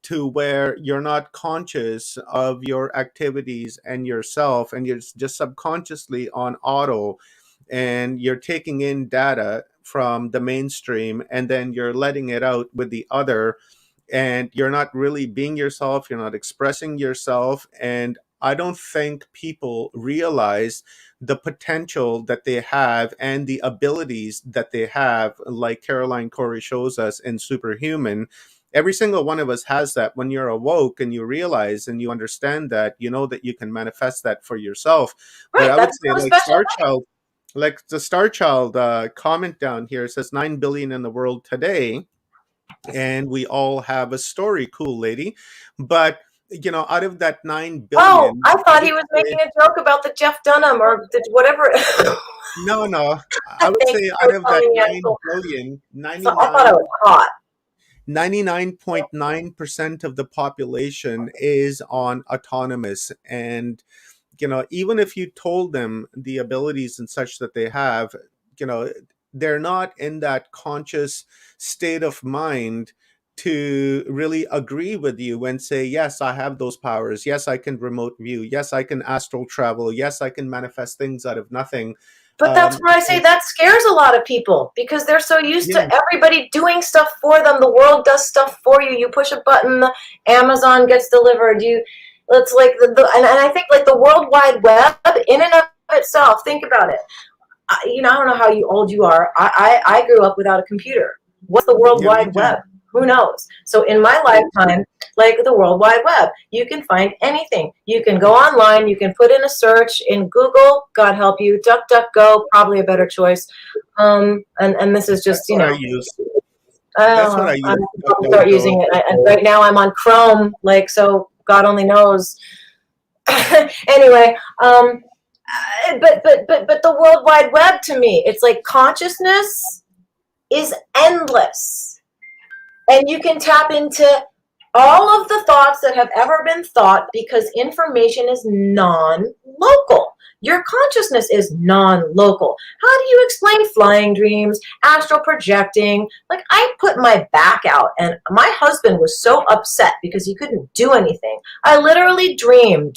to where you're not conscious of your activities and yourself, and you're just subconsciously on auto, and you're taking in data from the mainstream and then you're letting it out with the other, and you're not really being yourself, you're not expressing yourself. And I don't think people realize the potential that they have and the abilities that they have, like Caroline Corey shows us in Superhuman. Every single one of us has that. When you're awoke and you realize and you understand that, you know that you can manifest that for yourself. But Right. I would That's say, not a special. like the Star Child comment down here says 9 billion in the world today, and we all have a story. Cool, lady. But out of that 9 Oh, billion, I I thought would he was say, making a joke about the Jeff Dunham or the whatever. no, no. I would Thank say you out for of that telling me. 9 billion, So I thought I was hot. 99.9% of the population is on autonomous. And even if you told them the abilities and such that they have, you know they're not in that conscious state of mind to really agree with you and say, yes, I have those powers, yes, I can remote view, yes, I can astral travel, yes, I can manifest things out of nothing. But that's where I say And that scares a lot of people because they're so used yeah, to everybody doing stuff for them. The world does stuff for you. You push a button, Amazon gets delivered. It's like and I think like the World Wide Web in and of itself. Think about it. I don't know how old you are. I grew up without a computer. What's the World yeah, me Wide too. Web? Who knows? So in my lifetime, like the World Wide Web, you can find anything. You can go online. You can put in a search in Google. God help you. DuckDuckGo, probably a better choice. And this is That's just what I use. I That's don't what I know. I'm use. gonna start using it. And right now I'm on Chrome. Like so, God only knows. Anyway, but the World Wide Web to me, it's like consciousness is endless, and you can tap into all of the thoughts that have ever been thought because information is non-local. Your consciousness is non-local. How do you explain flying dreams, astral projecting? Like I put my back out and my husband was so upset because he couldn't do anything. I literally dreamed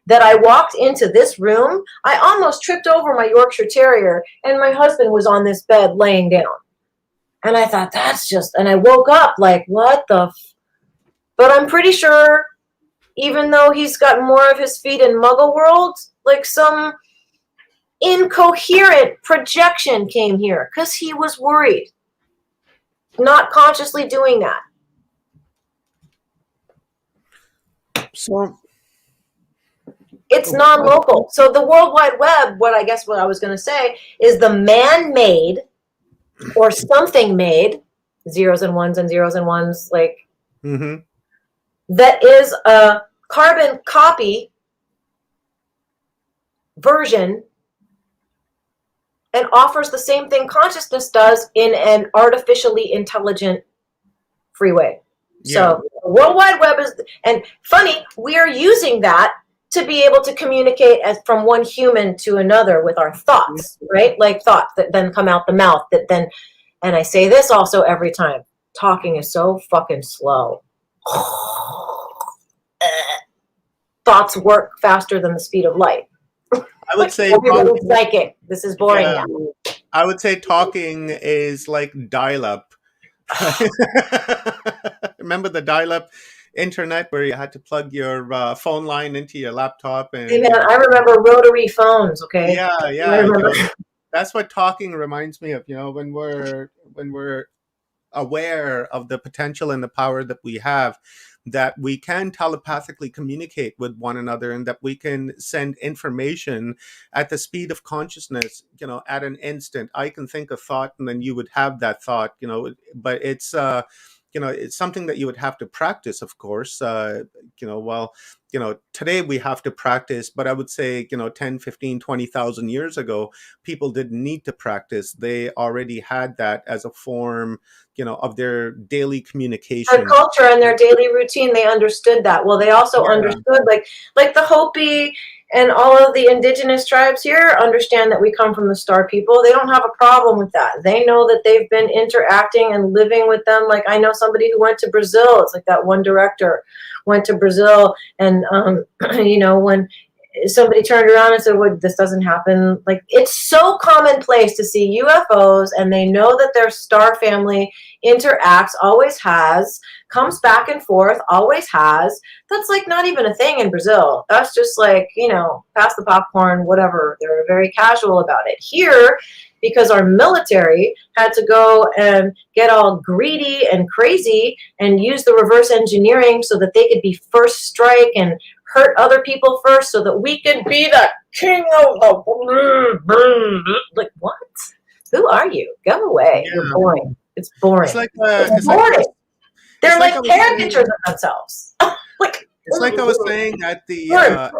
that I walked into this room. I almost tripped over my Yorkshire Terrier, and my husband was on this bed laying down. And I thought, and I woke up like, what the? But I'm pretty sure, even though he's got more of his feet in Muggle world, like some incoherent projection came here because he was worried, not consciously doing that. So It's non-local. So the World Wide Web, what I was going to say is the man-made or something made, zeros and ones, like mhm. that is a carbon copy version and offers the same thing consciousness does in an artificially intelligent free way. Yeah. So the World Wide Web is, and funny, we are using that to be able to communicate from one human to another with our thoughts, right? Like thoughts that then come out the mouth that then, and I say this also every time, talking is so fucking slow. Thoughts work faster than the speed of light. I would say everybody's psychic. This is boring yeah, now. I would say talking is like dial-up. Remember the dial-up internet where you had to plug your phone line into your laptop and Hey man, I remember rotary phones. Okay. yeah, I yeah, remember. that's what talking reminds me of, when we're aware of the potential and the power that we have, that we can telepathically communicate with one another, and that we can send information at the speed of consciousness, at an instant. I can think a thought and then you would have that thought, but it's something that you would have to practice, of course. Well, today we have to practice, but I would say, 10, 15, 20,000 years ago, people didn't need to practice. They already had that as a form, of their daily communication. Their culture and their daily routine, they understood that. Well, they also understood, like the Hopi and all of the indigenous tribes here understand that we come from the star people. They don't have a problem with that. They know that they've been interacting and living with them. Like, I know somebody who went to Brazil. It's like that one director went to Brazil, and when somebody turned around and said, well, this doesn't happen. Like, it's so commonplace to see UFOs, and they know that their star family interacts, always has, comes back and forth, always has. That's like not even a thing in Brazil. That's just like, pass the popcorn, whatever. They're very casual about it. Here, because our military had to go and get all greedy and crazy and use the reverse engineering so that they could be first strike and hurt other people first so that we could be the king of the... Like, what? Who are you? Go away. Yeah. You're boring. It's boring. It's like it's boring. They're like caricatures of themselves. It's like I was saying at the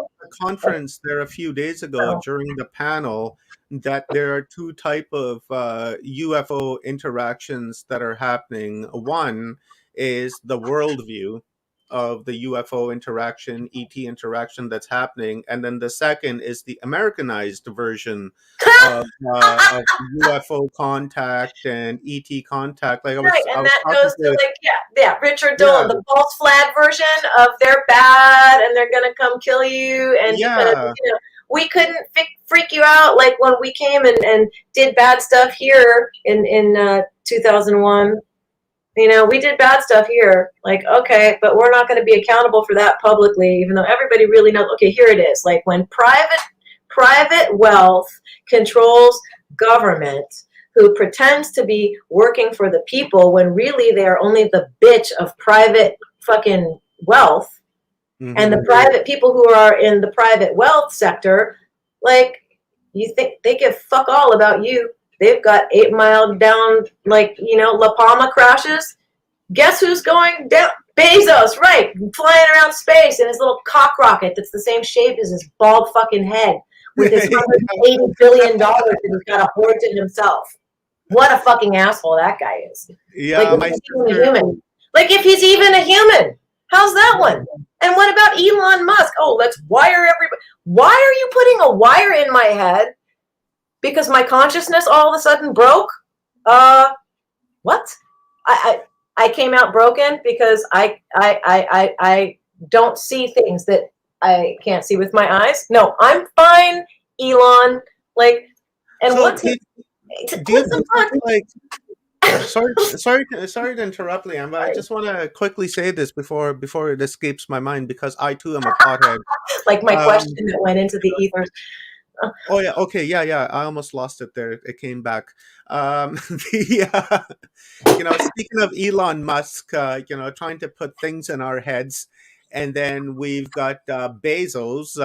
conference there a few days ago during the panel, that there are two type of UFO interactions that are happening. One is the worldview of the UFO interaction, ET interaction that's happening, and then the second is the Americanized version of UFO contact and ET contact. Like that goes to Richard Dolan, the false flag version of they're bad and they're gonna come kill you, and because, we couldn't freak you out like when we came and did bad stuff here in 2001. We did bad stuff here. Like, okay, but we're not going to be accountable for that publicly, even though everybody really knows. Okay, here it is. Like, when private wealth controls government, who pretends to be working for the people when really they are only the bitch of private fucking wealth. Mm-hmm. And the private people who are in the private wealth sector, like, you think they give fuck all about you. They've got 8 Mile down, La Palma crashes. Guess who's going down? Bezos, right, flying around space in his little cock rocket that's the same shape as his bald fucking head with his $180 billion that he's got to hoard to himself. What a fucking asshole that guy is. Yeah, like, if he's even a human. How's that one? And what about Elon Musk? Oh, let's wire everybody. Why are you putting a wire in my head? Because my consciousness all of a sudden broke? What? I came out broken because I don't see things that I can't see with my eyes. No, I'm fine, Elon. Like, and so what's sorry to interrupt, Liane, but I just want to quickly say this before it escapes my mind, because I too am a pothead. Like my question that went into the ethers. Oh yeah, okay, yeah. I almost lost it there. It came back. Speaking of Elon Musk, trying to put things in our heads, and then we've got Bezos,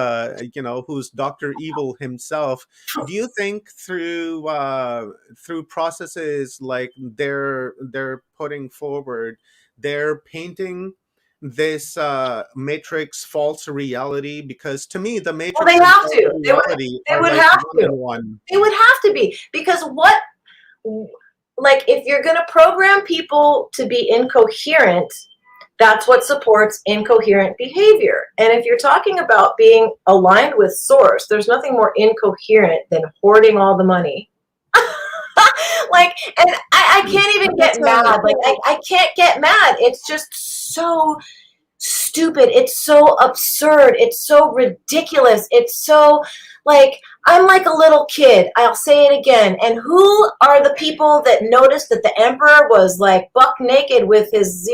who's Dr. Evil himself. Do you think through processes like they're putting forward, they're painting this matrix false reality? Because to me the matrix, well, they have to they would have to they would have to be, because what, like, if you're going to program people to be incoherent, that's what supports incoherent behavior. And if you're talking about being aligned with source, there's nothing more incoherent than hoarding all the money. Like, and I can't even get That's mad. Like, I can't get mad. It's just so stupid. It's so absurd. It's so ridiculous. It's so like I'm like a little kid. I'll say it again. And who are the people that noticed that the emperor was like buck naked with his,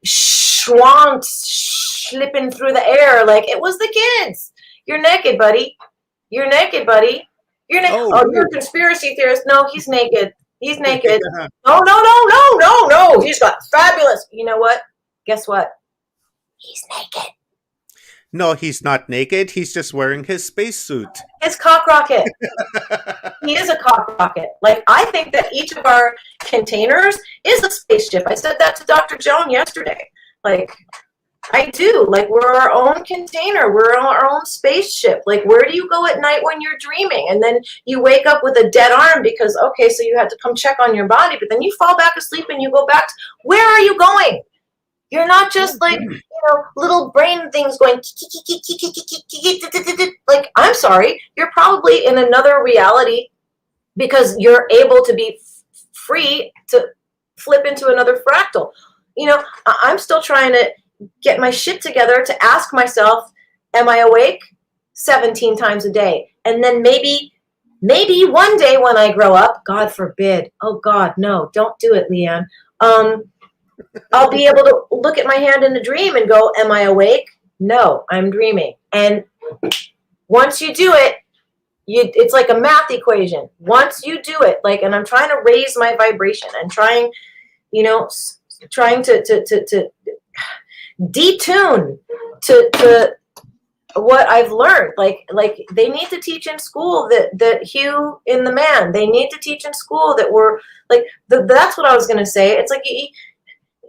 schwanz slipping through the air? Like it was the kids. You're naked, buddy. You're naked, buddy. You're naked. oh, Oh, you're a conspiracy theorist. No, he's naked. He's naked. No, no, no, no, no, no. He's got fabulous. You know what? Guess what? He's naked. no, he's not naked. He's just wearing his spacesuit. His cock rocket. He is a cock rocket. Like, I think that each of our containers is a spaceship. I said that to Dr. Joan yesterday. Like, I do. Like, we're our own container. We're our own spaceship. Like, where do you go at night when you're dreaming? And then you wake up with a dead arm because, okay, so you had to come check on your body, but then you fall back asleep and you go back to, where are you going? You're not just like, little brain things going, like, I'm sorry, you're probably in another reality because you're able to be free to flip into another fractal. I'm still trying to get my shit together to ask myself, am I awake 17 times a day? And then maybe one day when I grow up, God forbid, oh God, no, don't do it, Liane. I'll be able to look at my hand in a dream and go, am I awake? No, I'm dreaming. And once you do it, it's like a math equation. Once you do it, like, and I'm trying to raise my vibration and trying to detune to what I've learned. Like they need to teach in school that Hugh in the man. They need to teach in school that we're like that's what I was gonna say. It's like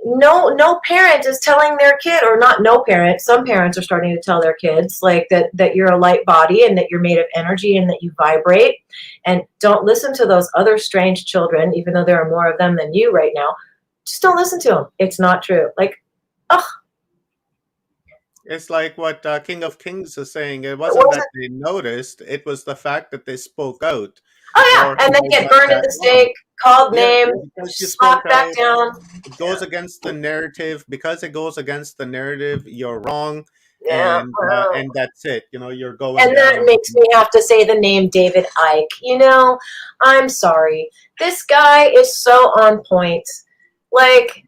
no parent is telling their kid, or not no parent. Some parents are starting to tell their kids like that you're a light body and that you're made of energy and that you vibrate. And don't listen to those other strange children, even though there are more of them than you right now. Just don't listen to them. It's not true. Like, ugh. It's like what King of Kings is saying. It wasn't that they noticed; it was the fact that they spoke out. Oh Or yeah, and then get burned at the stake, called yeah, names, because you spoke slapped back out, down. it goes against the narrative. Because it goes against the narrative, you're wrong, Yeah. and that's it. You're going And that down. makes me have to say the name David Icke. I'm sorry. This guy is so on point. Like,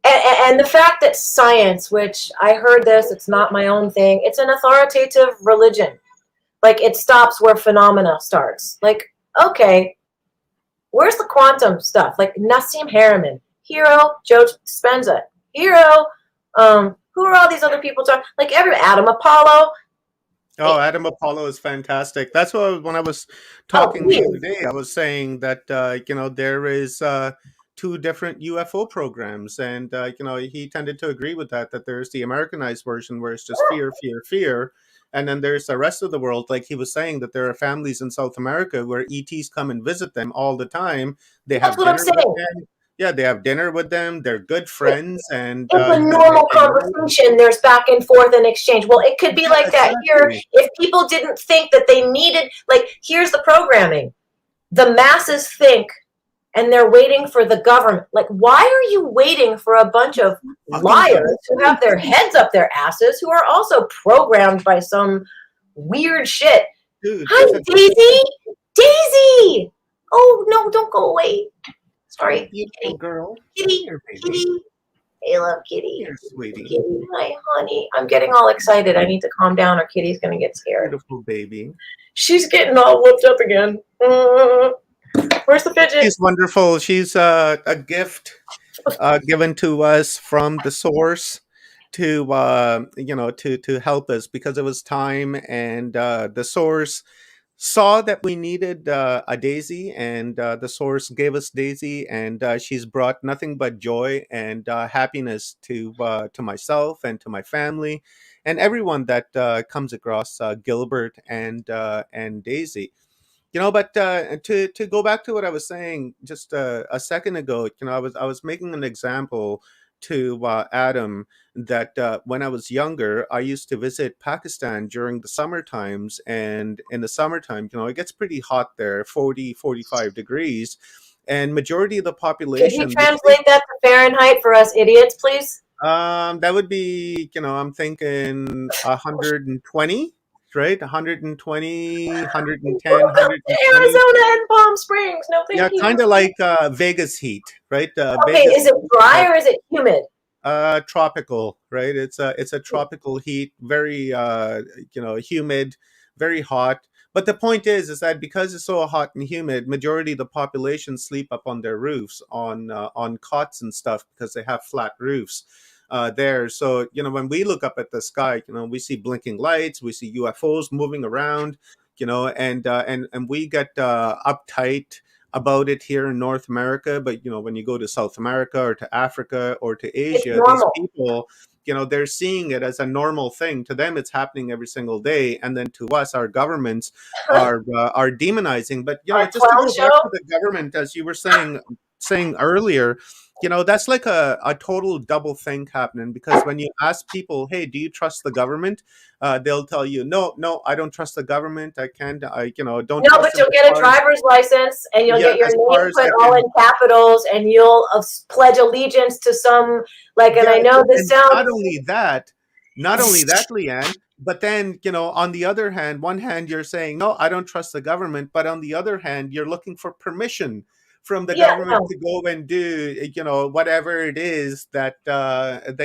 and the fact that science, which I heard this, it's not my own thing, it's an authoritative religion. Like, it stops where phenomena starts. Like, okay, where's the quantum stuff? Like, Nassim Haramein, Hero, Joe Dispenza, Hero, who are all these other people talking? Like, Adam Apollo. Oh, Adam Apollo is fantastic. That's what when I was talking the other day, I was saying that there is two different UFO programs, and he tended to agree with that. That there's the Americanized version where it's just fear, fear, fear, and then there's the rest of the world. Like he was saying that there are families in South America where ETs come and visit them all the time. They That's have what I'm dinner with saying. them. Yeah, they have dinner with them. They're good friends, and It's a they normal they know. conversation. There's back and forth and exchange. Well, it could be Yeah, like that here exactly. if people didn't think that they needed, like, here's the programming. The masses think, and they're waiting for the government. Like, why are you waiting for a bunch of Fucking liars who have their heads up their asses, who are also programmed by some weird shit? dude. Hi, Daisy! Daisy! Oh, no, don't go away. Sorry. Beautiful girl. Kitty. Here, baby. Kitty. I love Kitty. Here, sweetie. Kitty, hi, honey. I'm getting all excited. I need to calm down or Kitty's going to get scared. Beautiful baby. She's getting all whooped up again. Where's the fidget? She's wonderful. She's a gift given to us from the source to help us because it was time, and the source saw that we needed a Daisy, and the source gave us Daisy, and she's brought nothing but joy and happiness to myself and to my family and everyone that comes across Gilbert and Daisy. But to go back to what I was saying just a second ago, I was making an example to Adam that when I was younger, I used to visit Pakistan during the summer times. And in the summertime, it gets pretty hot there, 40, 45 degrees. And majority of the Could you population, they sleep. translate that to Fahrenheit for us idiots, please? That would be, I'm thinking 120, right? 120, 110, Welcome to 120. Arizona and Palm Springs. No, Yeah, thank you. kind of like Vegas heat, right? Okay, Vegas is it heat, dry or is it humid? tropical, right? It's a tropical heat, very humid, very hot. But the point is that because it's so hot and humid, majority of the population sleep up on their roofs, on cots and stuff, because they have flat roofs there. So when we look up at the sky, we see blinking lights, we see UFOs moving around, and we get uptight about it here in North America. But when you go to South America or to Africa or to It's Asia, these normal. people, they're seeing it as a normal thing. To them, it's happening every single day, and then to us, our governments are demonizing. But Our just to clown go back show. to the government, as you were saying earlier, that's like a total double think happening. Because when you ask people, hey, do you trust the government, they'll tell you, no, no, I don't trust the government. I can't, don't No, trust but them you'll as get a far as, driver's license and you'll yeah, get your as name far as put I all in can. capitals and you'll pledge allegiance to some, like, and Yeah, I know this and sounds. not only that, Leanne, but then, on the other hand, one hand you're saying, no, I don't trust the government, but on the other hand, you're looking for permission from the Yeah, government no. to go and do, whatever it is that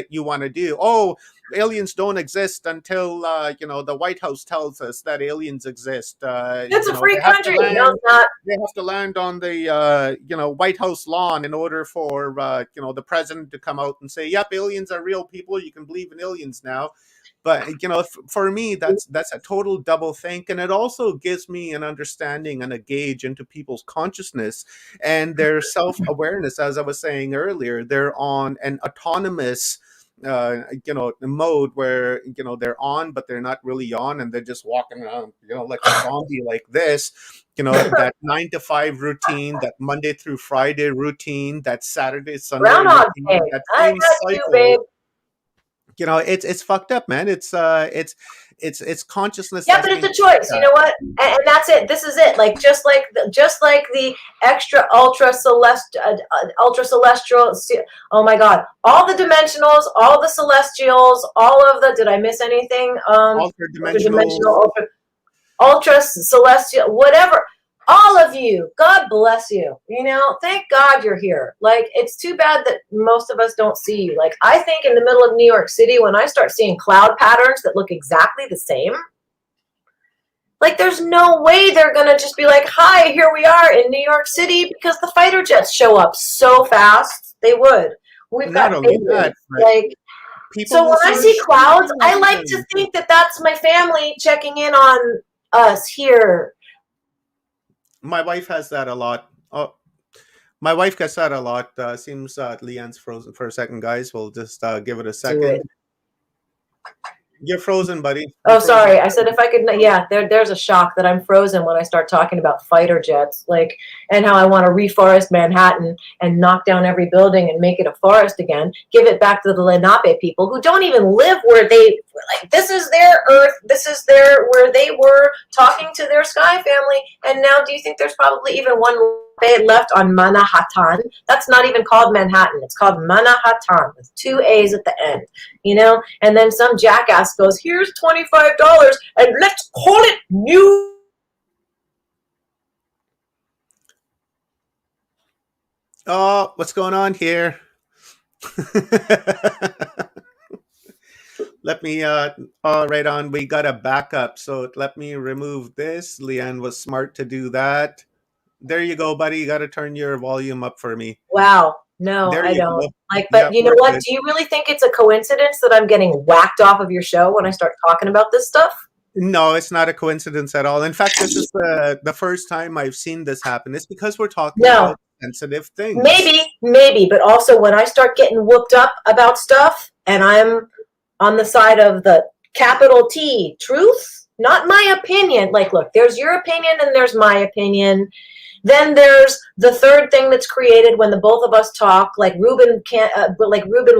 you want to do. Oh, aliens don't exist until the White House tells us that aliens exist. It's a free They have to country. No, land it's not. they have to land on the White House lawn in order for the president to come out and say, "Yep, aliens are real people. You can believe in aliens now." But for me, that's a total double think, and it also gives me an understanding and a gauge into people's consciousness and their self awareness. As I was saying earlier, they're on an autonomous mode where they're on but they're not really on, and they're just walking around like a zombie, like this, that 9 to 5 routine, that Monday through Friday routine, that Saturday Sunday Groundhog Day. routine, that I same got you, babe. cycle. It's fucked up, man. It's consciousness Yeah, that's but it's being a choice. You at. know what? And that's it. This is it. Like just like the extra ultra celestial. Oh my God! All the dimensionals, all the celestials, all of the. Did I miss anything? Ultra Ultra dimensionals. dimensional, ultra celestial, whatever. All of you, God bless you. Thank God you're here. Like, it's too bad that most of us don't see you. Like, I think in the middle of New York City, when I start seeing cloud patterns that look exactly the same, like, there's no way they're gonna just be like, "Hi, here we are in New York City," because the fighter jets show up so fast. They would. We've Not got only that, aliens. but Like, people so will when I see see us clouds, shooting I at like to them. think that that's my family checking in on us here. My wife has that a lot. Oh, my wife gets that a lot. Seems Leanne's frozen for a second, guys. We'll just give it a Do second. it. You're frozen, buddy. You're Oh, frozen. sorry. I said if I could. Yeah, there's a shock that I'm frozen when I start talking about fighter jets, like, and how I want to reforest Manhattan and knock down every building and make it a forest again. Give it back to the Lenape people who don't even live where they. Like, this is their Earth. This is their where they were talking to their sky family. And now, do you think there's probably even one left on Manhattan? That's not even called Manhattan. It's called Manhattan with 2 A's at the end. And then some jackass goes, "Here's $25 and let's call it new." Oh, what's going on here? Let me right on. We got a backup, so let me remove this. Leanne was smart to do that. There you go, buddy. You got to turn your volume up for me. Wow. No, There I you don't. go. Like, but Yep, you know we're what? good. Do you really think it's a coincidence that I'm getting whacked off of your show when I start talking about this stuff? No, it's not a coincidence at all. In fact, this is the first time I've seen this happen. It's because we're talking No. about sensitive things. Maybe, but also when I start getting whooped up about stuff and I'm on the side of the capital T truth, not my opinion. Like, look, there's your opinion and there's my opinion. Then there's the third thing that's created when the both of us talk, like Reuben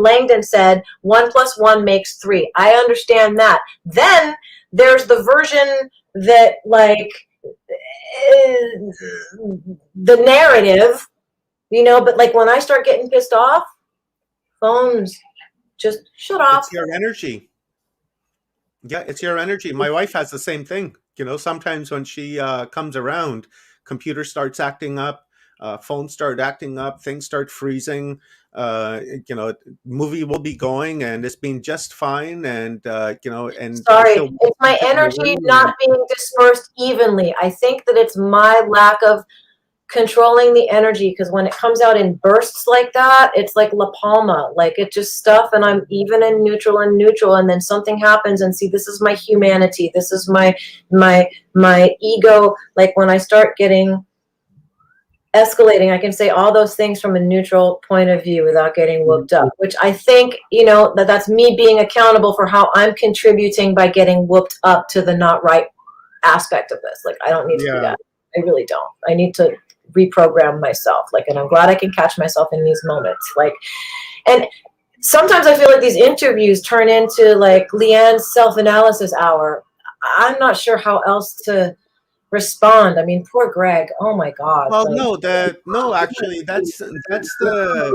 Langdon said, 1+1 makes 3. I understand that. Then there's the version that like the narrative, but like when I start getting pissed off, phones just shut off. It's your energy. Yeah, it's your energy. My wife has the same thing. Sometimes when she comes around, computer starts acting up, phones start acting up, things start freezing. Movie will be going and it's been just fine, and and Sorry, she'll it's my into the energy room and not being dispersed evenly. I think that it's my lack of controlling the energy, because when it comes out in bursts like that, it's like La Palma, like it just stuff, and I'm even and neutral, and then something happens, and see, this is my humanity, this is my ego. Like when I start getting escalating, I can say all those things from a neutral point of view without getting whooped up, which I think, that's me being accountable for how I'm contributing by getting whooped up to the not right aspect of this. Like, I don't need to do yeah. that. I really don't. I need to reprogram myself. Like, and I'm glad I can catch myself in these moments. Like, and sometimes I feel like these interviews turn into like Liane's self-analysis hour. I'm not sure how else to respond. I mean, poor Greg. Oh my God. Well, Like, no, actually, that's the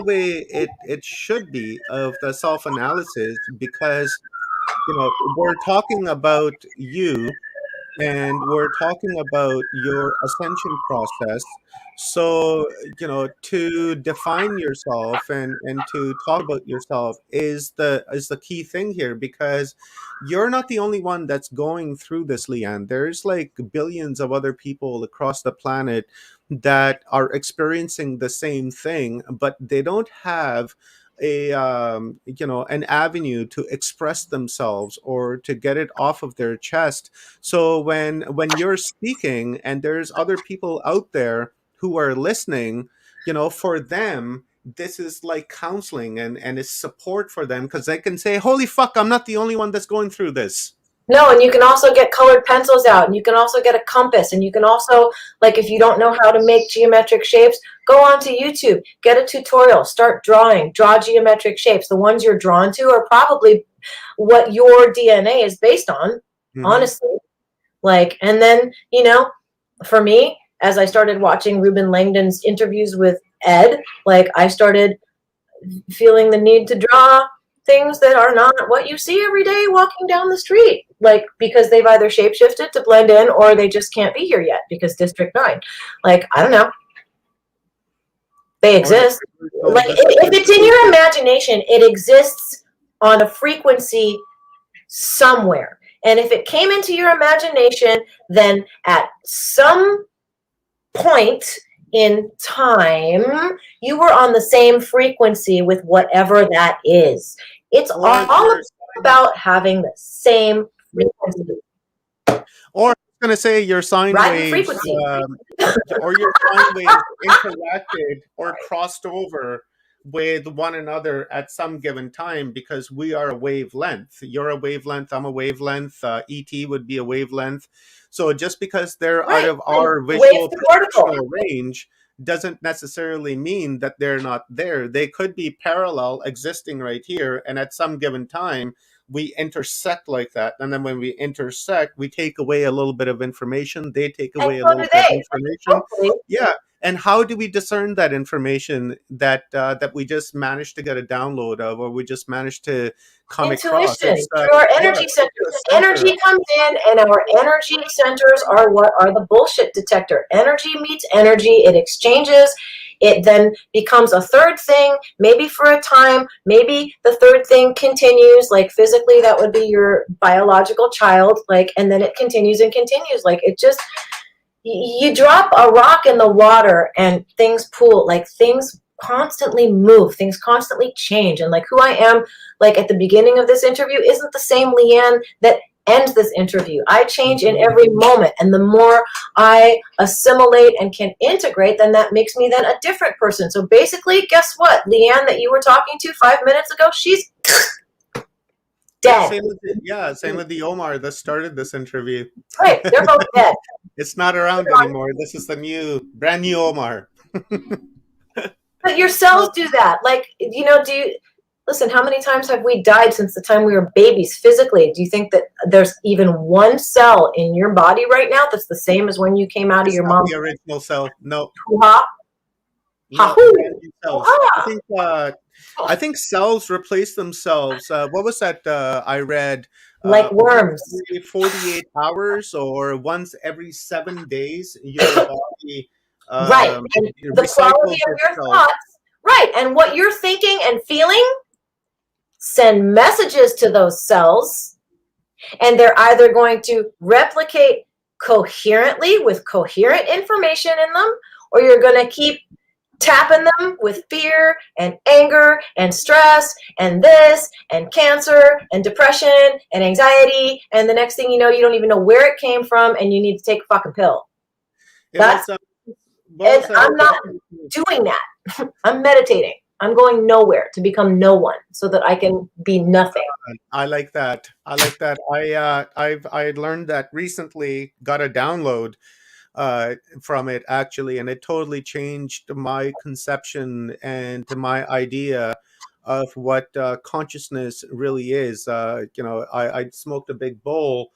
way it should be, of the self analysis, because we're talking about you, and we're talking about your ascension process. So, to define yourself and to talk about yourself is the key thing here, because you're not the only one that's going through this, Liane. There's like billions of other people across the planet that are experiencing the same thing, but they don't have an avenue to express themselves or to get it off of their chest. So when you're speaking and there's other people out there who are listening, for them this is like counseling, and it's support for them, because they can say, holy fuck, I'm not the only one that's going through this. no, and you can also get colored pencils out, and you can also get a compass, and you can also, like, if you don't know how to make geometric shapes, go onto YouTube, get a tutorial, start drawing, draw geometric shapes. The ones you're drawn to are probably what your DNA is based on, Hmm. honestly. Like, and then, for me, as I started watching Reuben Langdon's interviews with Ed, like, I started feeling the need to draw things that are not what you see every day walking down the street, like, because they've either shapeshifted to blend in, or they just can't be here yet because District 9. Like, I don't know. They Or the exist. spiritual Like, the if it's in spiritual your imagination, it exists on a frequency somewhere. And if it came into your imagination, then at some point in time, you were on the same frequency with whatever that is. It's or all there's about having the same frequency. or I was going to say your sine Ride the waves, frequency. or your sine waves interacted or crossed over with one another at some given time, because we are a wavelength. You're a wavelength, I'm a wavelength, ET would be a wavelength. So just because they're out Right. of our And wave visual to particle. perceptual range doesn't necessarily mean that they're not there. They could be parallel, existing right here, and at some given time we intersect like that. And then when we intersect, we take away a little bit of information, they take And away a so little do bit of they. information. Hopefully. Yeah. And how do we discern that information that we just managed to get a download of, or we just managed to come across? Intuition It's through our yeah, energy centers. it's the center. Energy comes in, and our energy centers are what are the bullshit detector. Energy meets energy, it exchanges. It then becomes a third thing, maybe for a time, maybe the third thing continues, like physically, that would be your biological child, like, and then it continues and continues. Like, it just, you drop a rock in the water and things pool, like, things constantly move, things constantly change. And like, who I am, like, at the beginning of this interview isn't the same Liane that ends this interview. I change in every moment, and the more I assimilate and can integrate, then that makes me then a different person. So basically, guess what? Liane that you were talking to 5 minutes ago, she's Yeah, dead. same with the Omar that started this interview. Right, they're both dead. It's not around anymore. This is the brand new Omar. But your cells do that. Like, do you listen, how many times have we died since the time we were babies physically? Do you think that there's even one cell in your body right now that's the same as when you came out of It's your not mom's the original self. No, ha no, ha brand new cells. I think cells replace themselves. What was that I read? like Once worms? every 48 hours or once every 7 days, your body Right. And the quality recycles of your itself. thoughts, right, and what you're thinking and feeling send messages to those cells, and they're either going to replicate coherently with coherent information in them, or you're going to keep tapping them with fear and anger and stress and this and cancer and depression and anxiety, and the next thing you know, you don't even know where it came from, and you need to take a fucking pill. It That's was what it. was that? I'm not doing that. I'm meditating. I'm going nowhere to become no one so that I can be nothing. I like that. I like that. I learned that recently. Got a download from it actually, and it totally changed my conception and my idea of what consciousness really is. I smoked a big bowl,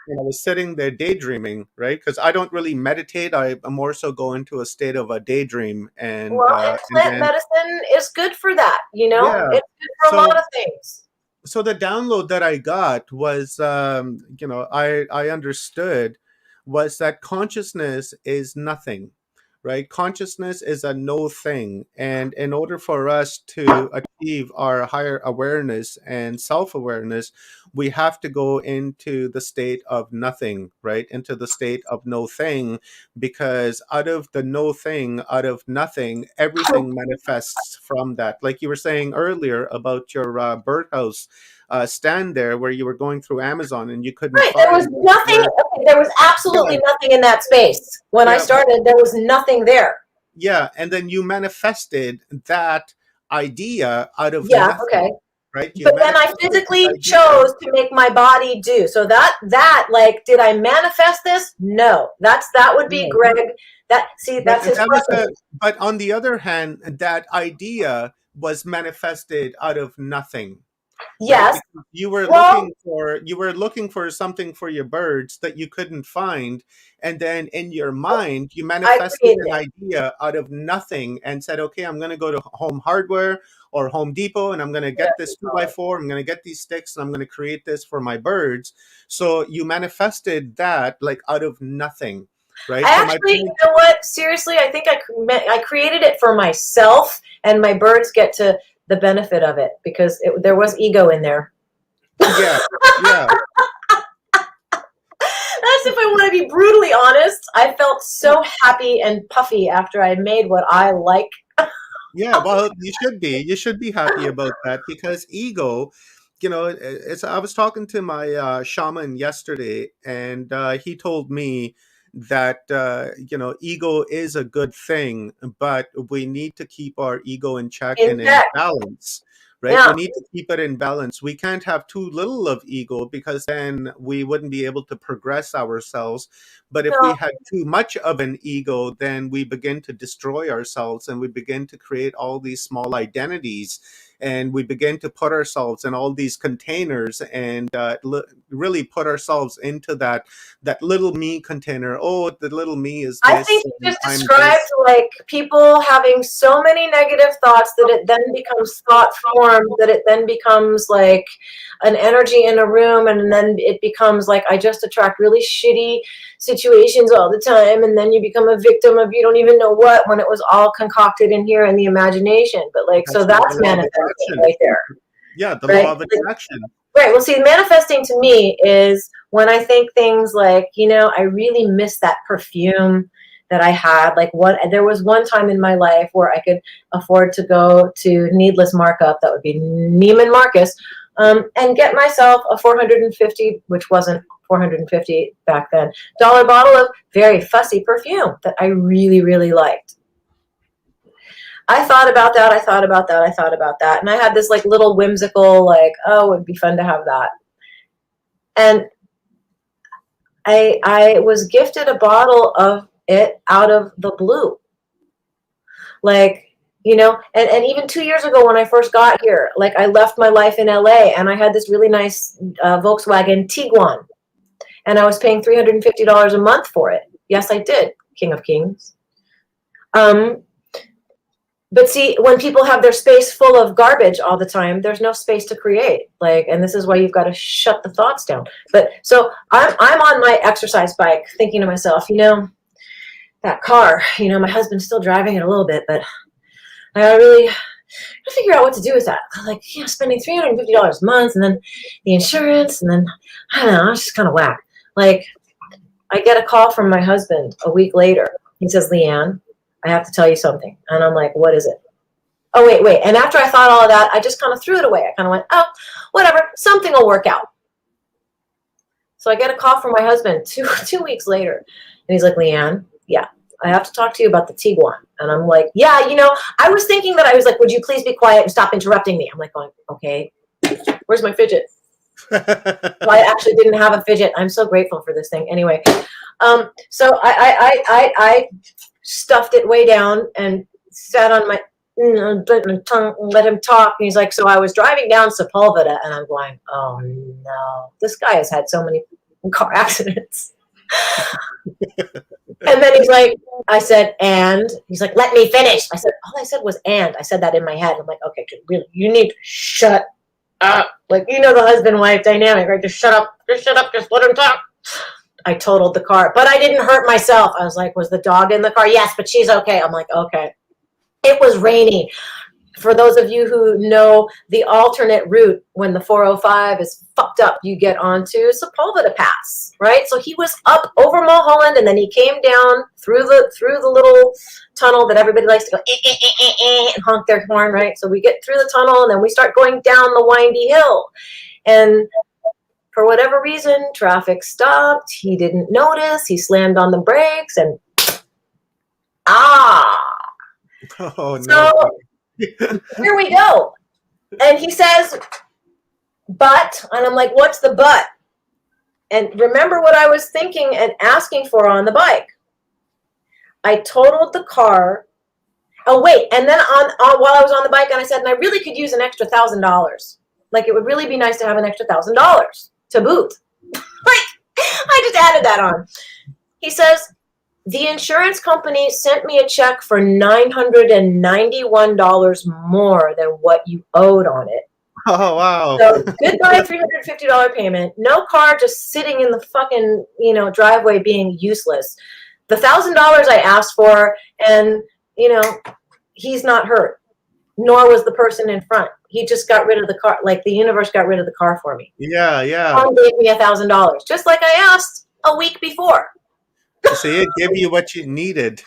and I was sitting there daydreaming, right? Because I don't really meditate. I more so go into a state of a daydream, Well, and and plant then medicine is good for that. yeah. It's good for a So lot of things. so the download that I got was, I understood was that consciousness is nothing, right? Consciousness is a no thing, and in order for us to achieve our higher awareness and self awareness, we have to go into the state of nothing, right? Into the state of no thing, because out of the no thing, out of nothing, everything manifests from that. Like you were saying earlier about your birdhouse stand there where you were going through Amazon and you couldn't Right. There was find nothing. where, Okay, there was yeah, absolutely nothing in that space. When I yeah, started, there was nothing there. yeah. And then you manifested that idea out of Yeah, okay. nothing, right? You But then I manifested the physically idea. chose to make my body do. So that like, did I manifest this? No. That would be No. Greg. But That's his that was question. but on the other hand, that idea was manifested out of nothing, right? Yes. Because Well, you were looking for something for your birds that you couldn't find, and then in your mind you I manifested created an it. idea out of nothing and said, okay, I'm going to go to Home Hardware or Home Depot and I'm going to Yeah. get this 2x4, I'm going to get these sticks, and I'm going to create this for my birds. So you manifested that like out of nothing, right? I So my actually, you point, know what? Seriously, I think I created it for myself, and my birds get to the benefit of it because there was ego in there. yeah, yeah. That's if I want to be brutally honest. I felt so happy and puffy after I made what I like. Yeah, well, you should be. You should be happy about that because ego, it's. I was talking to my shaman yesterday, and he told me that ego is a good thing, but we need to keep our ego in check In and in fact, balance. Right? yeah, We need to keep it in balance. We can't have too little of ego because then we wouldn't be able to progress ourselves. But if we no, had too much of an ego, then we begin to destroy ourselves and we begin to create all these small identities and we begin to put ourselves in all these containers and really put ourselves into that little me container. Oh, the little me is I this think you and just I'm described this. like people having so many negative thoughts that it then becomes thought form, that it then becomes like an energy in a room, and then it becomes like I just attract really shitty situations all the time, and then you become a victim of you don't even know what, when it was all concocted in here in the imagination. But like, so That's the that's law of manifesting attraction. right there, Yeah, the right? law of Like, attraction. right. Well, see, manifesting to me is when I think things like, I really miss that perfume that I had. Like, there was one time in my life where I could afford to go to Needless Markup, that would be Neiman Marcus, and get myself a 450, which wasn't 450 back then, dollar bottle of very fussy perfume that I really, really liked. I thought about that. I thought about that. I thought about that. And I had this like little whimsical, like, oh, it would be fun to have that. And I was gifted a bottle of it out of the blue. Like, and even 2 years ago when I first got here, like I left my life in LA and I had this really nice Volkswagen Tiguan and I was paying $350 a month for it. Yes, I did, King of Kings. But see, when people have their space full of garbage all the time, there's no space to create. Like, and this is why you've got to shut the thoughts down. But so I'm on my exercise bike thinking to myself, that car, my husband's still driving it a little bit, but I really figure out what to do with that. Like, spending $350 a month and then the insurance and then, I don't know, it's just kind of whack. Like, I get a call from my husband a week later. He says, Liane, I have to tell you something. And I'm like, what is it? Oh, wait. And after I thought all of that, I just kind of threw it away. I kind of went, oh, whatever, something will work out. So I get a call from my husband two weeks later. And he's like, Liane, yeah, I have to talk to you about the Tiguan. And I'm like, yeah, I was thinking that I was like, would you please be quiet and stop interrupting me? I'm like going, okay, where's my fidget? Well, I actually didn't have a fidget. I'm so grateful for this thing. Anyway, so I stuffed it way down and sat on my tongue and let him talk. And he's like, so I was driving down Sepulveda and I'm going, oh no, this guy has had so many car accidents. And then he's like, I said, and he's like, let me finish. I said, all I said was, and I said that in my head. I'm like, okay, really, you need to shut up. Like, the husband-wife dynamic, right? Just shut up, just let him talk. I totaled the car, but I didn't hurt myself. I was like, was the dog in the car? Yes, but she's okay. I'm like, okay. It was rainy. For those of you who know the alternate route, when the 405 is fucked up, you get onto Sepulveda Pass, right? So he was up over Mulholland, and then he came down through the little tunnel that everybody likes to go and honk their horn, right? So we get through the tunnel, and then we start going down the windy hill, and for whatever reason, traffic stopped. He didn't notice. He slammed on the brakes, and Oh no. So here we go. And he says, but, and I'm like, what's the but? And remember what I was thinking and asking for on the bike. I totaled the car. Oh, wait. And then on while I was on the bike, and I said, and I really could use an extra $1,000. Like, it would really be nice to have an extra $1,000 to boot. Like, I just added that on. He says, the insurance company sent me a check for $991 more than what you owed on it. Oh, wow. So goodbye $350 payment. No car just sitting in the fucking, driveway being useless. The $1,000 I asked for, and, he's not hurt, nor was the person in front. He just got rid of the car. Like, the universe got rid of the car for me. Yeah. Mom gave me $1,000, just like I asked a week before. See, it gave you what you needed,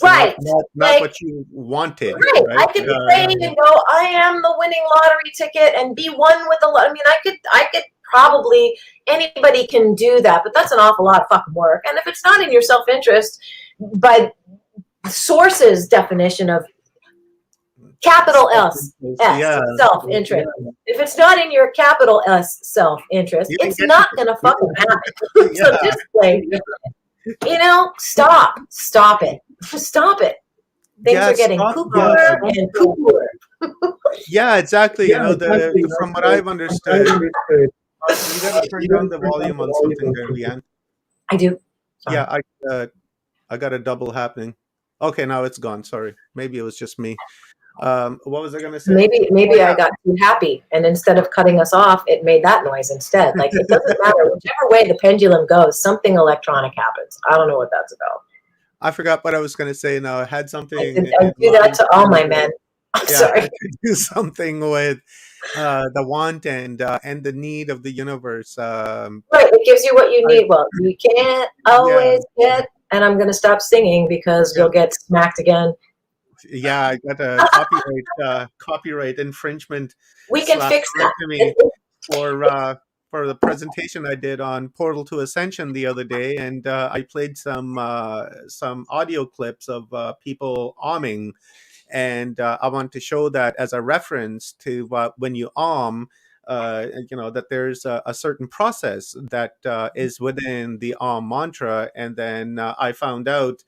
right? Not like, what you wanted. Right. I could pray and go, I am the winning lottery ticket and be one with the. I mean, I could probably, anybody can do that, but that's an awful lot of fucking work. And if it's not in your self-interest, by source's definition of capital S, self-interest. If it's not in your capital S self-interest, it's not going to fucking happen. So just like. Stop it. Stop it. Things are getting poopier and poopier. Yeah, exactly. From what I've understood, you gotta turn down the volume on something there, Liane. I do. Sorry. Yeah, I got a double happening. Okay, now it's gone. Sorry. Maybe it was just me. What was I going to say? Maybe I got too happy, and instead of cutting us off, it made that noise instead. Like, it doesn't matter. Whichever way the pendulum goes, something electronic happens. I don't know what that's about. I forgot what I was going to say now. I had something. I do that to all my men. I'm sorry. I could do something with the want and the need of the universe. Right. It gives you what you need. Well, you can't always get, and I'm going to stop singing because you'll get smacked again. Yeah, I got a copyright infringement. We can fix that for the presentation I did on Portl to Ascension the other day, and I played some audio clips of people ahming, and I want to show that as a reference to when you that there's a certain process that is within the Om mantra. And then I found out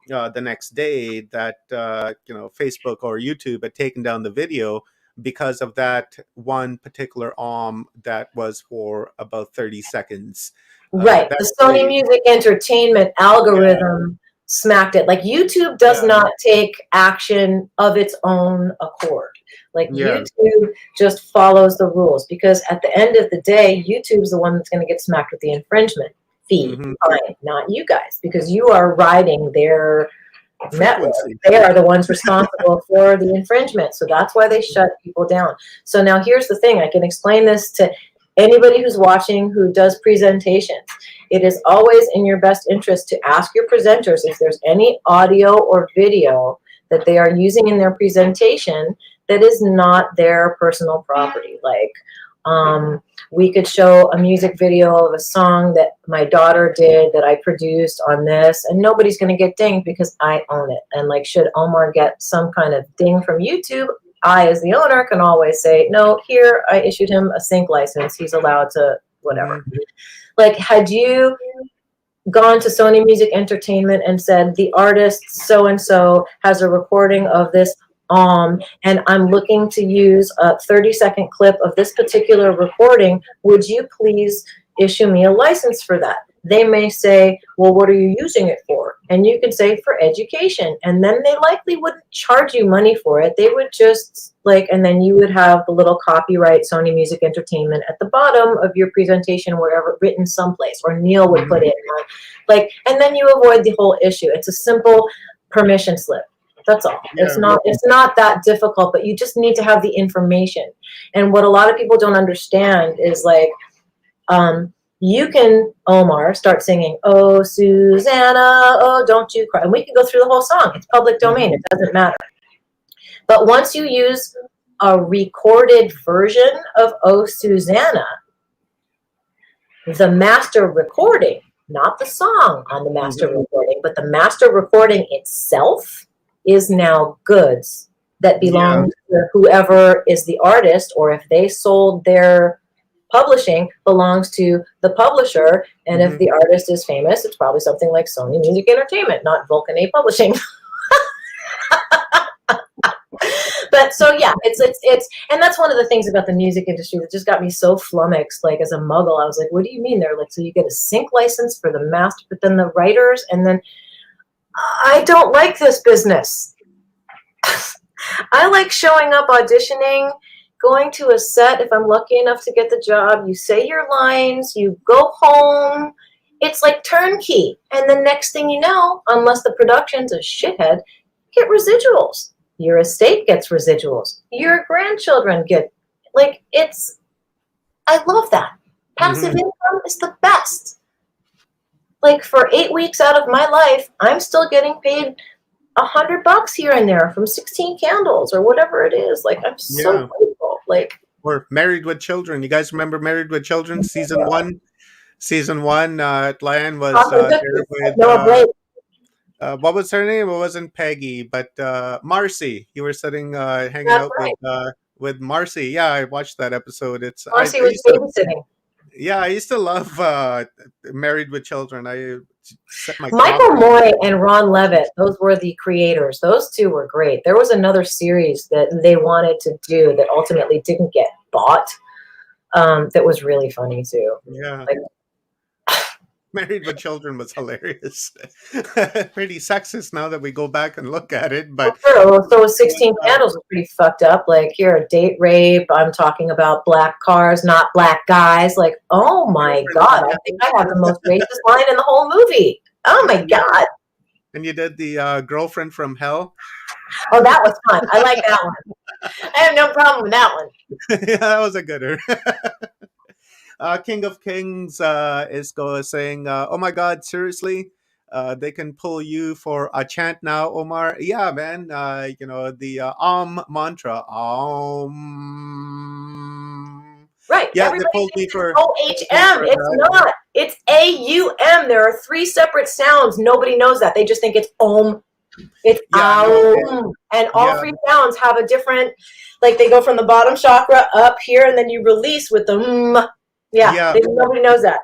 the next day that Facebook or YouTube had taken down the video because of that one particular Om that was for about 30 seconds. Right. That The Sony really, Music Entertainment yeah, algorithm smacked it. Like YouTube does yeah, not take action of its own accord. Like yeah. YouTube just follows the rules because at the end of the day, YouTube's the one that's going to get smacked with the infringement fee. Hmm. Fine, not you guys, because you are riding their network. Frequency. They are the ones responsible for the infringement. So that's why they shut people down. So now here's the thing. I can explain this to anybody who's watching who does presentations. It is always in your best interest to ask your presenters if there's any audio or video that they are using in their presentation that is not their personal property. Like, we could show a music video of a song that my daughter did that I produced on this, and nobody's going to get dinged because I own it. And like, should Omar get some kind of ding from YouTube, I, as the owner, can always say, no, here, I issued him a sync license. He's allowed to whatever. Hmm. Like, had you gone to Sony Music Entertainment and said, the artist so-and-so has a recording of this and I'm looking to use a 30-second clip of this particular recording, would you please issue me a license for that? They may say, well, what are you using it for? And you can say, for education. And then they likely wouldn't charge you money for it. They would just and then you would have the little copyright Sony Music Entertainment at the bottom of your presentation, wherever, written someplace, or Neil would put it on. And then you avoid the whole issue. It's a simple permission slip. That's all. Yeah. It's not that difficult, but you just need to have the information. And what a lot of people don't understand is you can, Omar, start singing, oh, Susanna, oh, don't you cry. And we can go through the whole song. It's public domain. It doesn't matter. But once you use a recorded version of Oh, Susanna, the master recording, not the song on the master recording, but the master recording itself is now goods that belong to whoever is the artist, or if they sold their publishing, belongs to the publisher. And if the artist is famous, it's probably something like Sony Music Entertainment, not Vulcan A Publishing. But so yeah, it's and that's one of the things about the music industry that just got me so flummoxed. Like, as a muggle, I was like, what do you mean? They're like, so you get a sync license for the master, but then the writers, and then I don't like this business. I like showing up, auditioning, going to a set if I'm lucky enough to get the job. You say your lines, you go home. It's like turnkey. And the next thing you know, unless the production's a shithead, get residuals. Your estate gets residuals. Your grandchildren get, I love that. Passive income is the best. Like, for 8 weeks out of my life, I'm still getting paid $100 here and there from 16 Candles or whatever it is. Like, I'm so grateful. Or Married with Children. You guys remember Married with Children, season one? Season one, Liane was there with what was her name? It wasn't Peggy, but Marcy. You were sitting, hanging out with Marcy. Yeah, I watched that episode. Marcy was babysitting. Yeah, I used to love Married with Children. I set my Michael Moy and Ron Levitt, those were the creators. Those two were great. There was another series that they wanted to do that ultimately didn't get bought. That was really funny too. Yeah. Married with Children was hilarious. Pretty sexist now that we go back and look at it, but so 16 Candles was pretty fucked up. Like, here, a date rape. I'm talking about black cars, not black guys. Like, oh my god, I think I have the most racist line in the whole movie. Oh my god. And you did the Girlfriend from Hell. Oh, that was fun. I like that one. I have no problem with that one. Yeah, that was a gooder. King of Kings is saying, oh my god, seriously? They can pull you for a chant now, Omar. Yeah, man. The Om mantra. Om. Right. Yeah, they pulled me for OHM. It's not. It's AUM. There are 3 separate sounds. Nobody knows that. They just think it's Om. It's Yeah, no, Aum. And all yeah, three sounds have a different, like they go from the bottom chakra up here, and then you release with the Yeah, yeah. nobody knows that.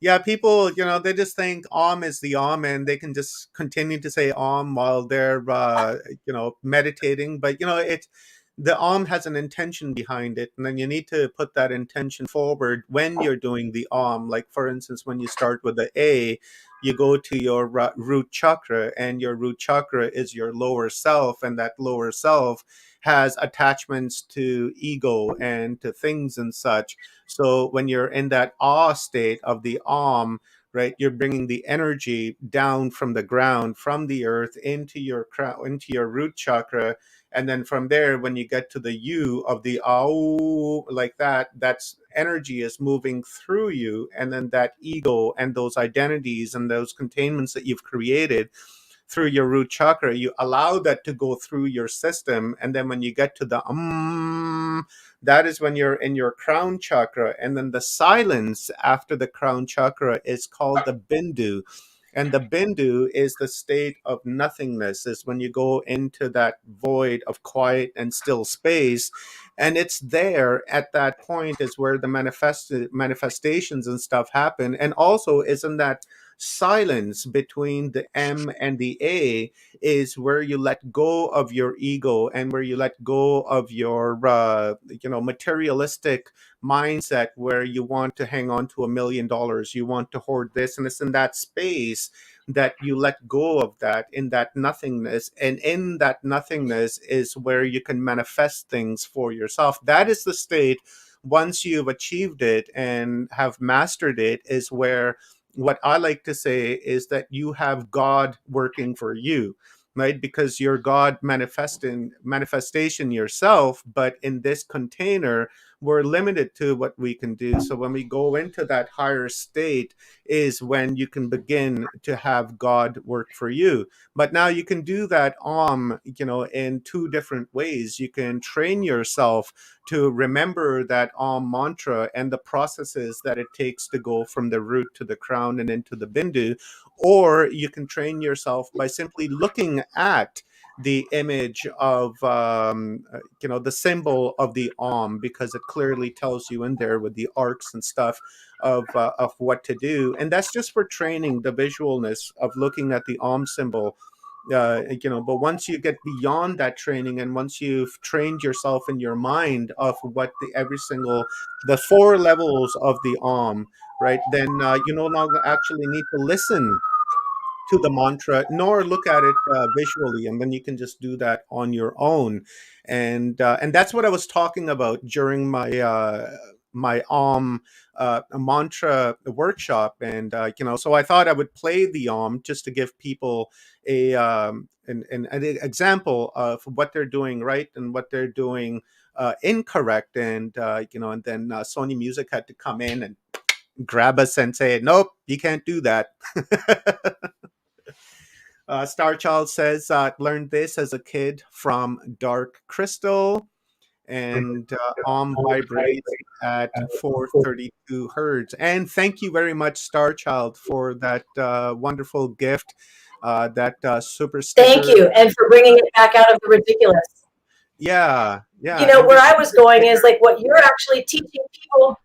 Yeah, people, they just think Om is the Om, and they can just continue to say Om while they're, meditating. But the Om has an intention behind it, and then you need to put that intention forward when you're doing the Om. Like, for instance, when you start with the A, you go to your root chakra, and your root chakra is your lower self, and that lower self has attachments to ego and to things and such. So when you're in that awe state of the Om, right, you're bringing the energy down from the ground, from the earth into your crown, into your root chakra, and then from there, when you get to the U of the Au, like that, that's energy is moving through you, and then that ego and those identities and those containments that you've created through your root chakra, you allow that to go through your system. And then when you get to the that is when you're in your crown chakra. And then the silence after the crown chakra is called the bindu. And the bindu is the state of nothingness, is when you go into that void of quiet and still space. And it's there at that point is where the manifestations and stuff happen. And also isn't that silence between the M and the A is where you let go of your ego, and where you let go of your materialistic mindset, where you want to hang on to $1 million, you want to hoard this, and it's in that space that you let go of that, in that nothingness. And in that nothingness is where you can manifest things for yourself. That is the state, once you've achieved it and have mastered it, is where, what I like to say is that you have God working for you, right? Because you're God manifestation yourself, but in this container, we're limited to what we can do. So when we go into that higher state is when you can begin to have God work for you. But now you can do that in two different ways. You can train yourself to remember that mantra and the processes that it takes to go from the root to the crown and into the bindu. Or you can train yourself by simply looking at the image of the symbol of the because it clearly tells you in there with the arcs and stuff of what to do. And that's just for training the visualness of looking at the symbol. But once you get beyond that training, and once you've trained yourself in your mind of what the four levels of the right, then you no longer actually need to listen to the mantra nor look at it visually, and then you can just do that on your own. And that's what I was talking about during my mantra workshop. And so I thought I would play the just to give people an example of what they're doing right and what they're doing incorrect. And then Sony Music had to come in and grab us and say, nope, you can't do that. Starchild says, learned this as a kid from Dark Crystal, and vibrates at 432 hertz. And thank you very much, Starchild, for that wonderful gift, that super Thank sticker. you, and for bringing it back out of the ridiculous. Yeah, You yeah. know, And where this I was going is like what you're actually teaching people.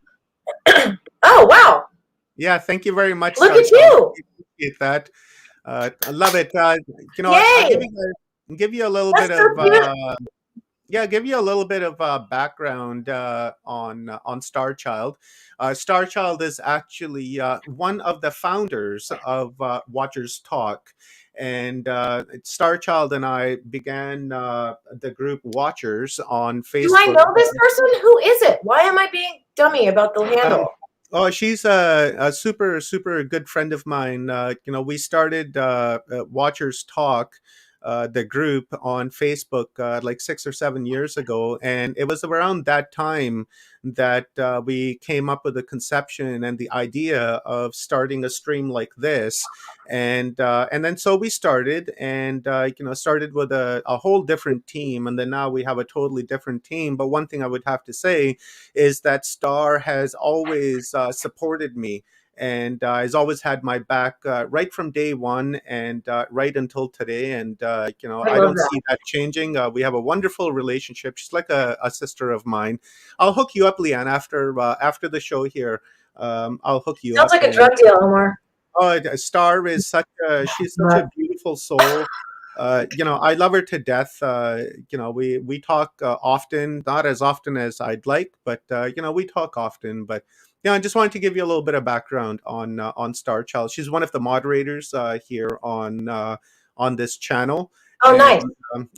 Oh, wow. yeah, thank you very much, Look at Starchild. you. Appreciate that. I love it. I'll Yay. give you a little That's bit so of beautiful. give you a little bit of background on Starchild. Starchild is actually one of the founders of Watchers Talk, and Starchild and I began the group Watchers on Do I Facebook. know this person? Who is it? Why am I being dummy about the Um, handle? Oh, she's a super, super good friend of mine. We started Watchers Talk, the group on Facebook, like 6 or 7 years ago. And it was around that time that we came up with the conception and the idea of starting a stream like this. And then so we started, and started with a whole different team. And then now we have a totally different team. But one thing I would have to say is that Star has always supported me. and has always had my back right from day one and right until today. And I I love don't that. see that changing. We have a wonderful relationship. She's like a sister of mine. I'll hook you up, Liane, after the show here. I'll hook you Sounds up. like a And drug deal, Omar. Star is she's such Uh, a beautiful soul. I love her to death. We talk often, not as often as I'd like, but we talk often. But I just wanted to give you a little bit of background on Star Child. She's one of the moderators here on this channel, oh, nice.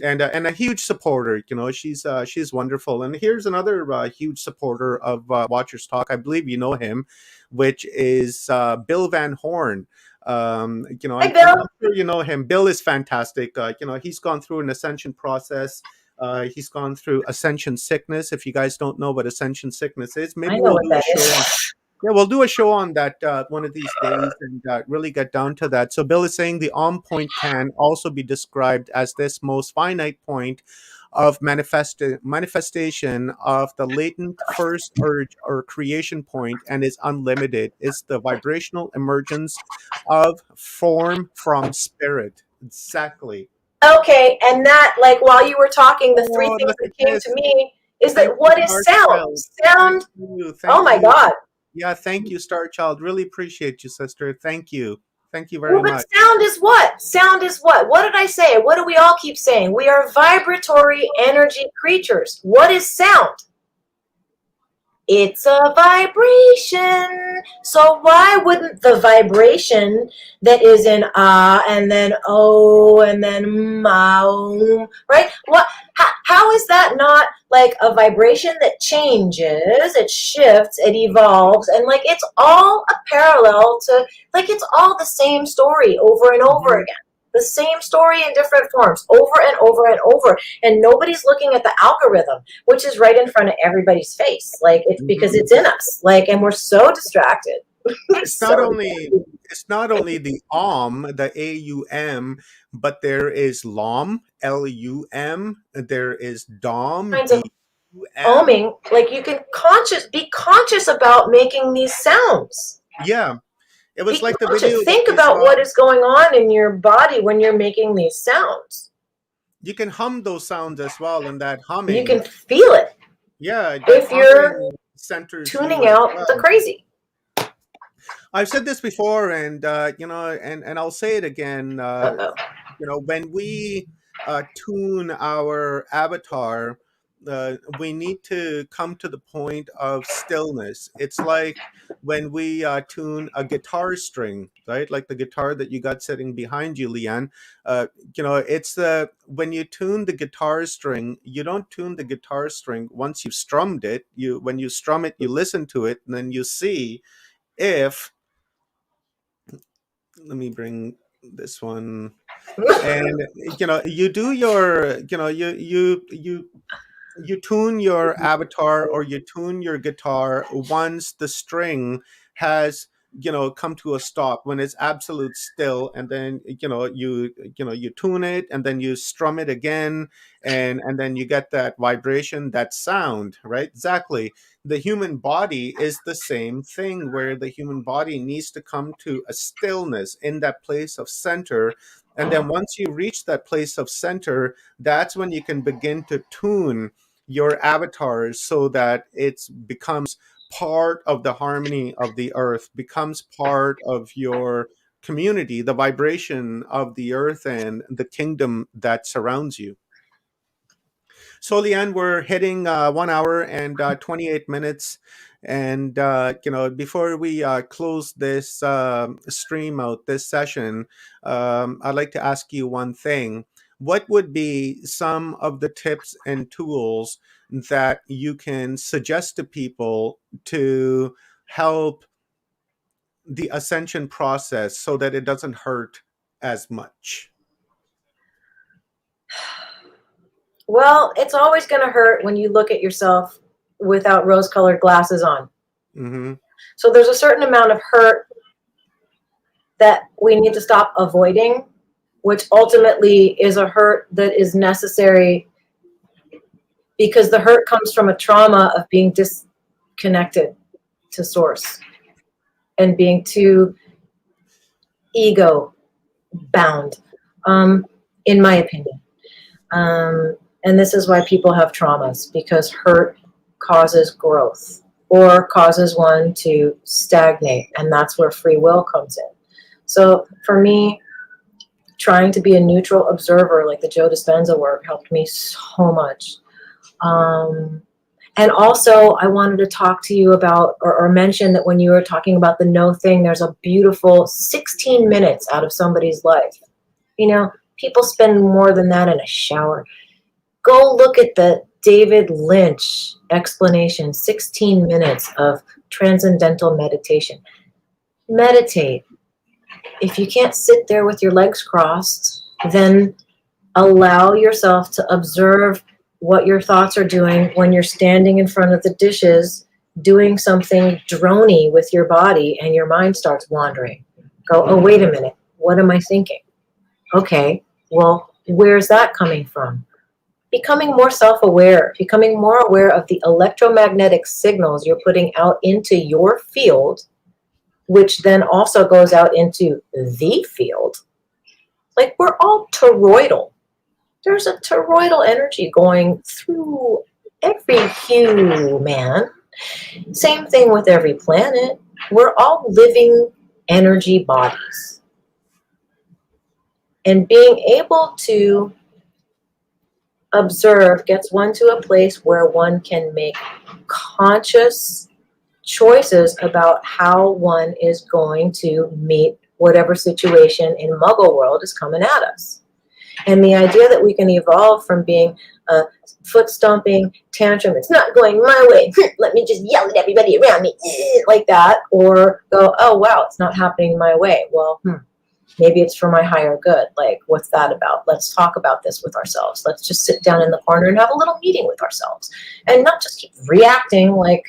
and a huge supporter. She's wonderful. And here's another huge supporter of Watchers Talk. I believe you know him, which is Bill Van Horn. Hey, I'm Bill. sure you know him. Bill is fantastic. He's gone through an ascension process. He's gone through ascension sickness. If you guys don't know what ascension sickness is, I maybe know we'll what do a that show on. is. Yeah, we'll do a show on that one of these days and really get down to that. So Bill is saying the on point can also be described as this most finite point of manifestation of the latent first urge or creation point and is unlimited. Is the vibrational emergence of form from spirit. Exactly. Okay, and that, like, while you were talking, the three Oh, things look that at came this. to me is that Thank you, what is Star sound? Child. Thank Sound, you. oh Thank my you. God. Yeah, thank you, Star Child. Really appreciate you, sister. Thank you. Thank you Well, very but much. sound is what? Sound is what? What did I say? What do we all keep saying? We are vibratory energy creatures. What is sound? It's a vibration. So why wouldn't the vibration that is in ah and then oh and then right? What? How is that not like a vibration that changes, it shifts, it evolves, and like it's all a parallel to, like, it's all the same story over and over Mhm, again. The same story in different forms over and over and over. And nobody's looking at the algorithm, which is right in front of everybody's face. Like, it's because mhm. it's in us. Like, and we're so distracted. We're It's not so only it's not only the the AUM, but there is LOM, LUM. There is DOM, kinds of DUM. oming. Like, you can be conscious about making these sounds. Yeah, it was Be like the conscious. video that Think we about saw. what is going on in your body when you're making these sounds. You can hum those sounds as well, and that You humming, can feel it yeah, that if you're humming centers you tuning as out the well. crazy. I've said this before, and and I'll say it again. Uh-oh. When we tune our avatar, we need to come to the point of stillness. It's like when we tune a guitar string, right? Like the guitar that you got sitting behind you, Liane. It's the when you tune the guitar string, you don't tune the guitar string once you've strummed it. When you strum it, you listen to it, and then you see if let me bring this one. And you do your you tune your avatar or you tune your guitar once the string has come to a stop, when it's absolute still, and then you tune it and then you strum it again, and then you get that vibration, that sound, right? Exactly. The human body is the same thing, where the human body needs to come to a stillness in that place of center, and then once you reach that place of center, that's when you can begin to tune your avatars so that it becomes part of the harmony of the earth, becomes part of your community, the vibration of the earth and the kingdom that surrounds you. So, Liane, we're hitting 1 hour and 28 minutes. And, before we close this stream out, this session, I'd like to ask you one thing. What would be some of the tips and tools that you can suggest to people to help the ascension process so that it doesn't hurt as much? Well, it's always going to hurt when you look at yourself without rose-colored glasses on. Mm-hmm. So there's a certain amount of hurt that we need to stop avoiding, which ultimately is a hurt that is necessary because the hurt comes from a trauma of being disconnected to source. and being too ego bound, in my opinion. And this is why people have traumas, because hurt causes growth or causes one to stagnate. And that's where free will comes in. So for me, trying to be a neutral observer, like the Joe Dispenza work, helped me so much. And also, I wanted to talk to you about, or mention that when you were talking about the no thing, there's a beautiful 16 minutes out of somebody's life. You know, people spend more than that in a shower. Go look at the David Lynch explanation, 16 minutes of transcendental meditation. Meditate. If you can't sit there with your legs crossed, then allow yourself to observe what your thoughts are doing when you're standing in front of the dishes, doing something drony with your body, and your mind starts wandering. Go, oh, wait a minute. What am I thinking? Okay, well, where's that coming from? Becoming more self-aware, becoming more aware of the electromagnetic signals you're putting out into your field, which then also goes out into the field. Like, we're all toroidal. There's a toroidal energy going through every human. Same thing with every planet. We're all living energy bodies. And being able to observe gets one to a place where one can make conscious choices about how one is going to meet whatever situation in Muggle world is coming at us. And the idea that we can evolve from being a foot stomping tantrum, it's not going my way, let me just yell at everybody around me, like that, or go, oh wow, it's not happening my way. Well, maybe it's for my higher good. Like, what's that about? Let's talk about this with ourselves. Let's just sit down in the corner and have a little meeting with ourselves, and not just keep reacting like,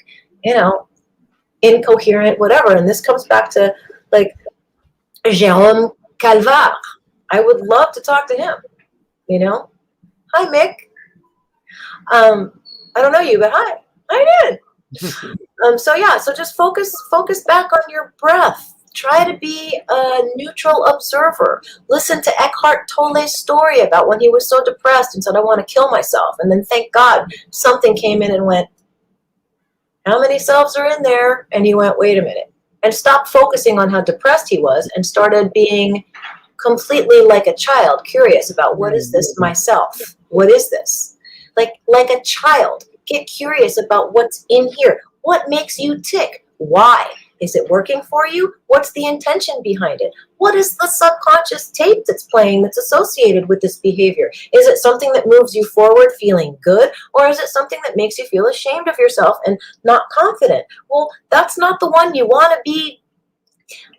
incoherent, whatever. And this comes back to like Jérôme Calvar. I would love to talk to him. Hi, Mick. I don't know you, but hi. I did. So just focus back on your breath. Try to be a neutral observer. Listen to Eckhart Tolle's story about when he was so depressed and said, I want to kill myself. And then thank God something came in and went, how many selves are in there? And he went, wait a minute. And stopped focusing on how depressed he was and started being completely like a child, curious about what is this myself? What is this? Like a child, get curious about what's in here. What makes you tick? Why? Is it working for you? What's the intention behind it? What is the subconscious tape that's playing that's associated with this behavior? Is it something that moves you forward feeling good? Or is it something that makes you feel ashamed of yourself and not confident? Well, that's not the one you want to be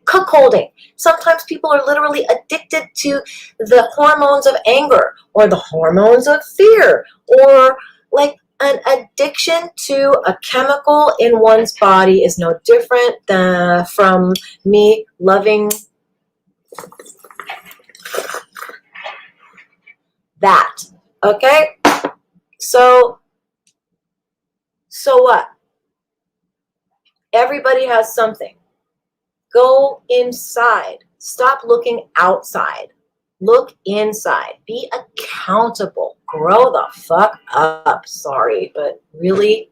cuckolding. Sometimes people are literally addicted to the hormones of anger or the hormones of fear, or like an addiction to a chemical in one's body is no different than from me loving that. Okay? So what? Everybody has something. Go inside. Stop looking outside. Look inside. Be accountable. Grow the fuck up. Sorry, but really,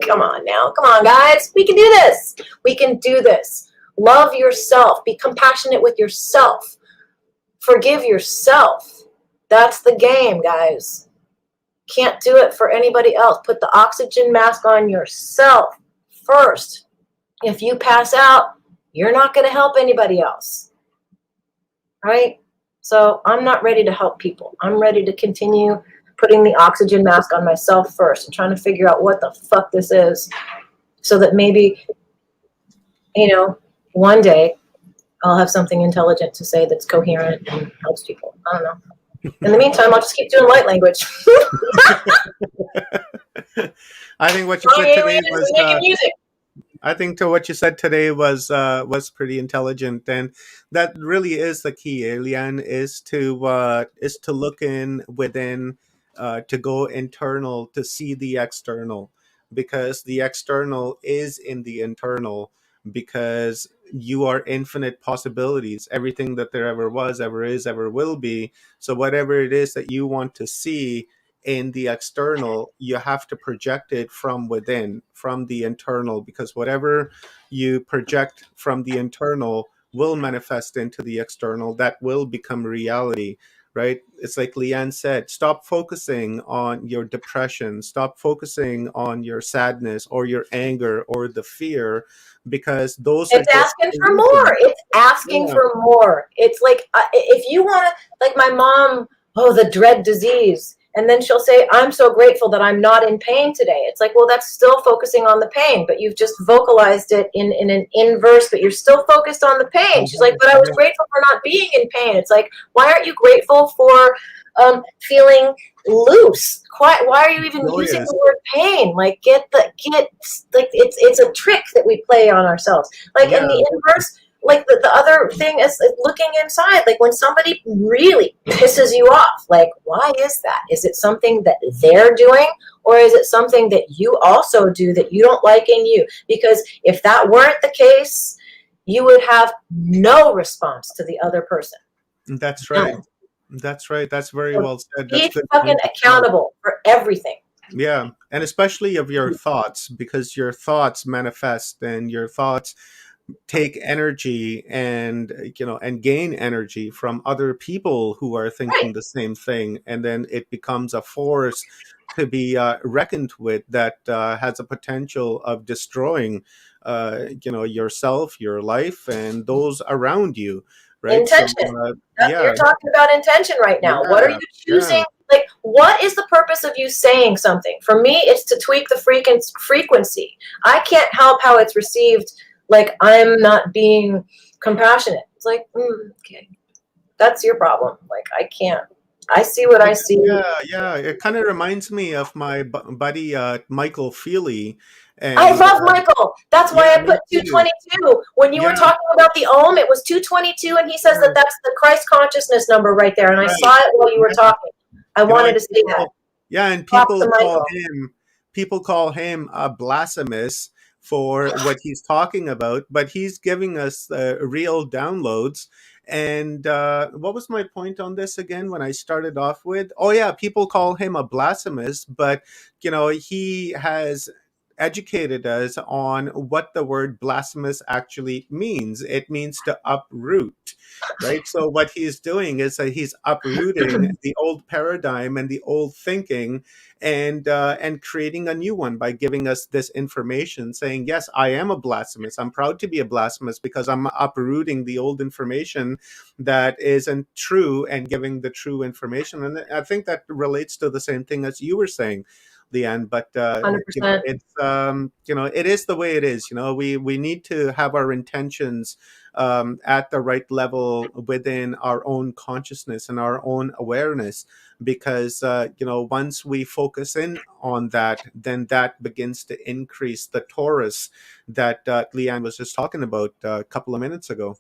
come on now. Come on, guys. We can do this. We can do this. Love yourself. Be compassionate with yourself. Forgive yourself. That's the game, guys. Can't do it for anybody else. Put the oxygen mask on yourself first. If you pass out, you're not going to help anybody else, right? So I'm not ready to help people. I'm ready to continue putting the oxygen mask on myself first and trying to figure out what the fuck this is, so that maybe, one day I'll have something intelligent to say that's coherent and helps people. I don't know. In the meantime, I'll just keep doing light language. I think what you said today was making music. I think to what you said today was pretty intelligent, and that really is the key, Liane, is to look in within, to go internal, to see the external, because the external is in the internal. Because you are infinite possibilities, everything that there ever was, ever is, ever will be. So whatever it is that you want to see in the external, you have to project it from within, from the internal, because whatever you project from the internal will manifest into the external. That will become reality, right? It's like Liane said, stop focusing on your depression, stop focusing on your sadness or your anger or the fear, because those are It's just asking for more. illusions. It's asking Yeah, for more. It's like, if you want to, like my mom, oh, the dread disease. And then she'll say, I'm so grateful that I'm not in pain today. It's like, well, that's still focusing on the pain, but you've just vocalized it in an inverse, but you're still focused on the pain. She's like, but I was yeah, grateful for not being in pain. It's like, why aren't you grateful for feeling loose? Why are you even using joyous. the word pain? Like, like, it's a trick that we play on ourselves. Like in Yeah, the inverse, like the other thing is looking inside. Like when somebody really pisses you off, like why is that? Is it something that they're doing, or is it something that you also do that you don't like in you? Because if that weren't the case, you would have no response to the other person. that's right. None. That's right. That's very So well said. That's be good fucking point as well. accountable for everything. Yeah, and especially of your thoughts, because your thoughts manifest, and your thoughts take energy, and and gain energy from other people who are Right. thinking the same thing, and then it becomes a force to be reckoned with, that has a potential of destroying yourself, your life, and those around you, right? So Intention. yeah, You're talking about intention right now. What are yeah, you yeah. choosing? Like, what is the purpose of you saying something? For me, it's to tweak the frequency. I can't help how it's received. Like, I'm not being compassionate. It's like, okay, that's your problem. Like, I can't. I see what I see. Yeah, yeah. It kind of reminds me of my buddy Michael Feely, I and love Michael. That's yeah, why I me put too. 222. When you were Yeah, talking about the Om, it was 222, and he says that yeah, that's the Christ consciousness number right there. And I saw right. it while you were Yeah, talking. I wanted and to say that. and Props to Michael. people call him a blasphemous for what he's talking about, but he's giving us real downloads. And what was my point on this again when I started off with? Oh yeah, people call him a blasphemous, but he has educated us on what the word blasphemous actually means. It means to uproot, right? So what he's doing is that he's uprooting the old paradigm and the old thinking, and creating a new one by giving us this information, saying, yes, I am a blasphemous, I'm proud to be a blasphemous, because I'm uprooting the old information that isn't true and giving the true information. And I think that relates to the same thing as you were saying, Liane. But 100%. it's it is the way it is. We need to have our intentions at the right level within our own consciousness and our own awareness, because once we focus in on that, then that begins to increase the torus that Liane was just talking about a couple of minutes ago.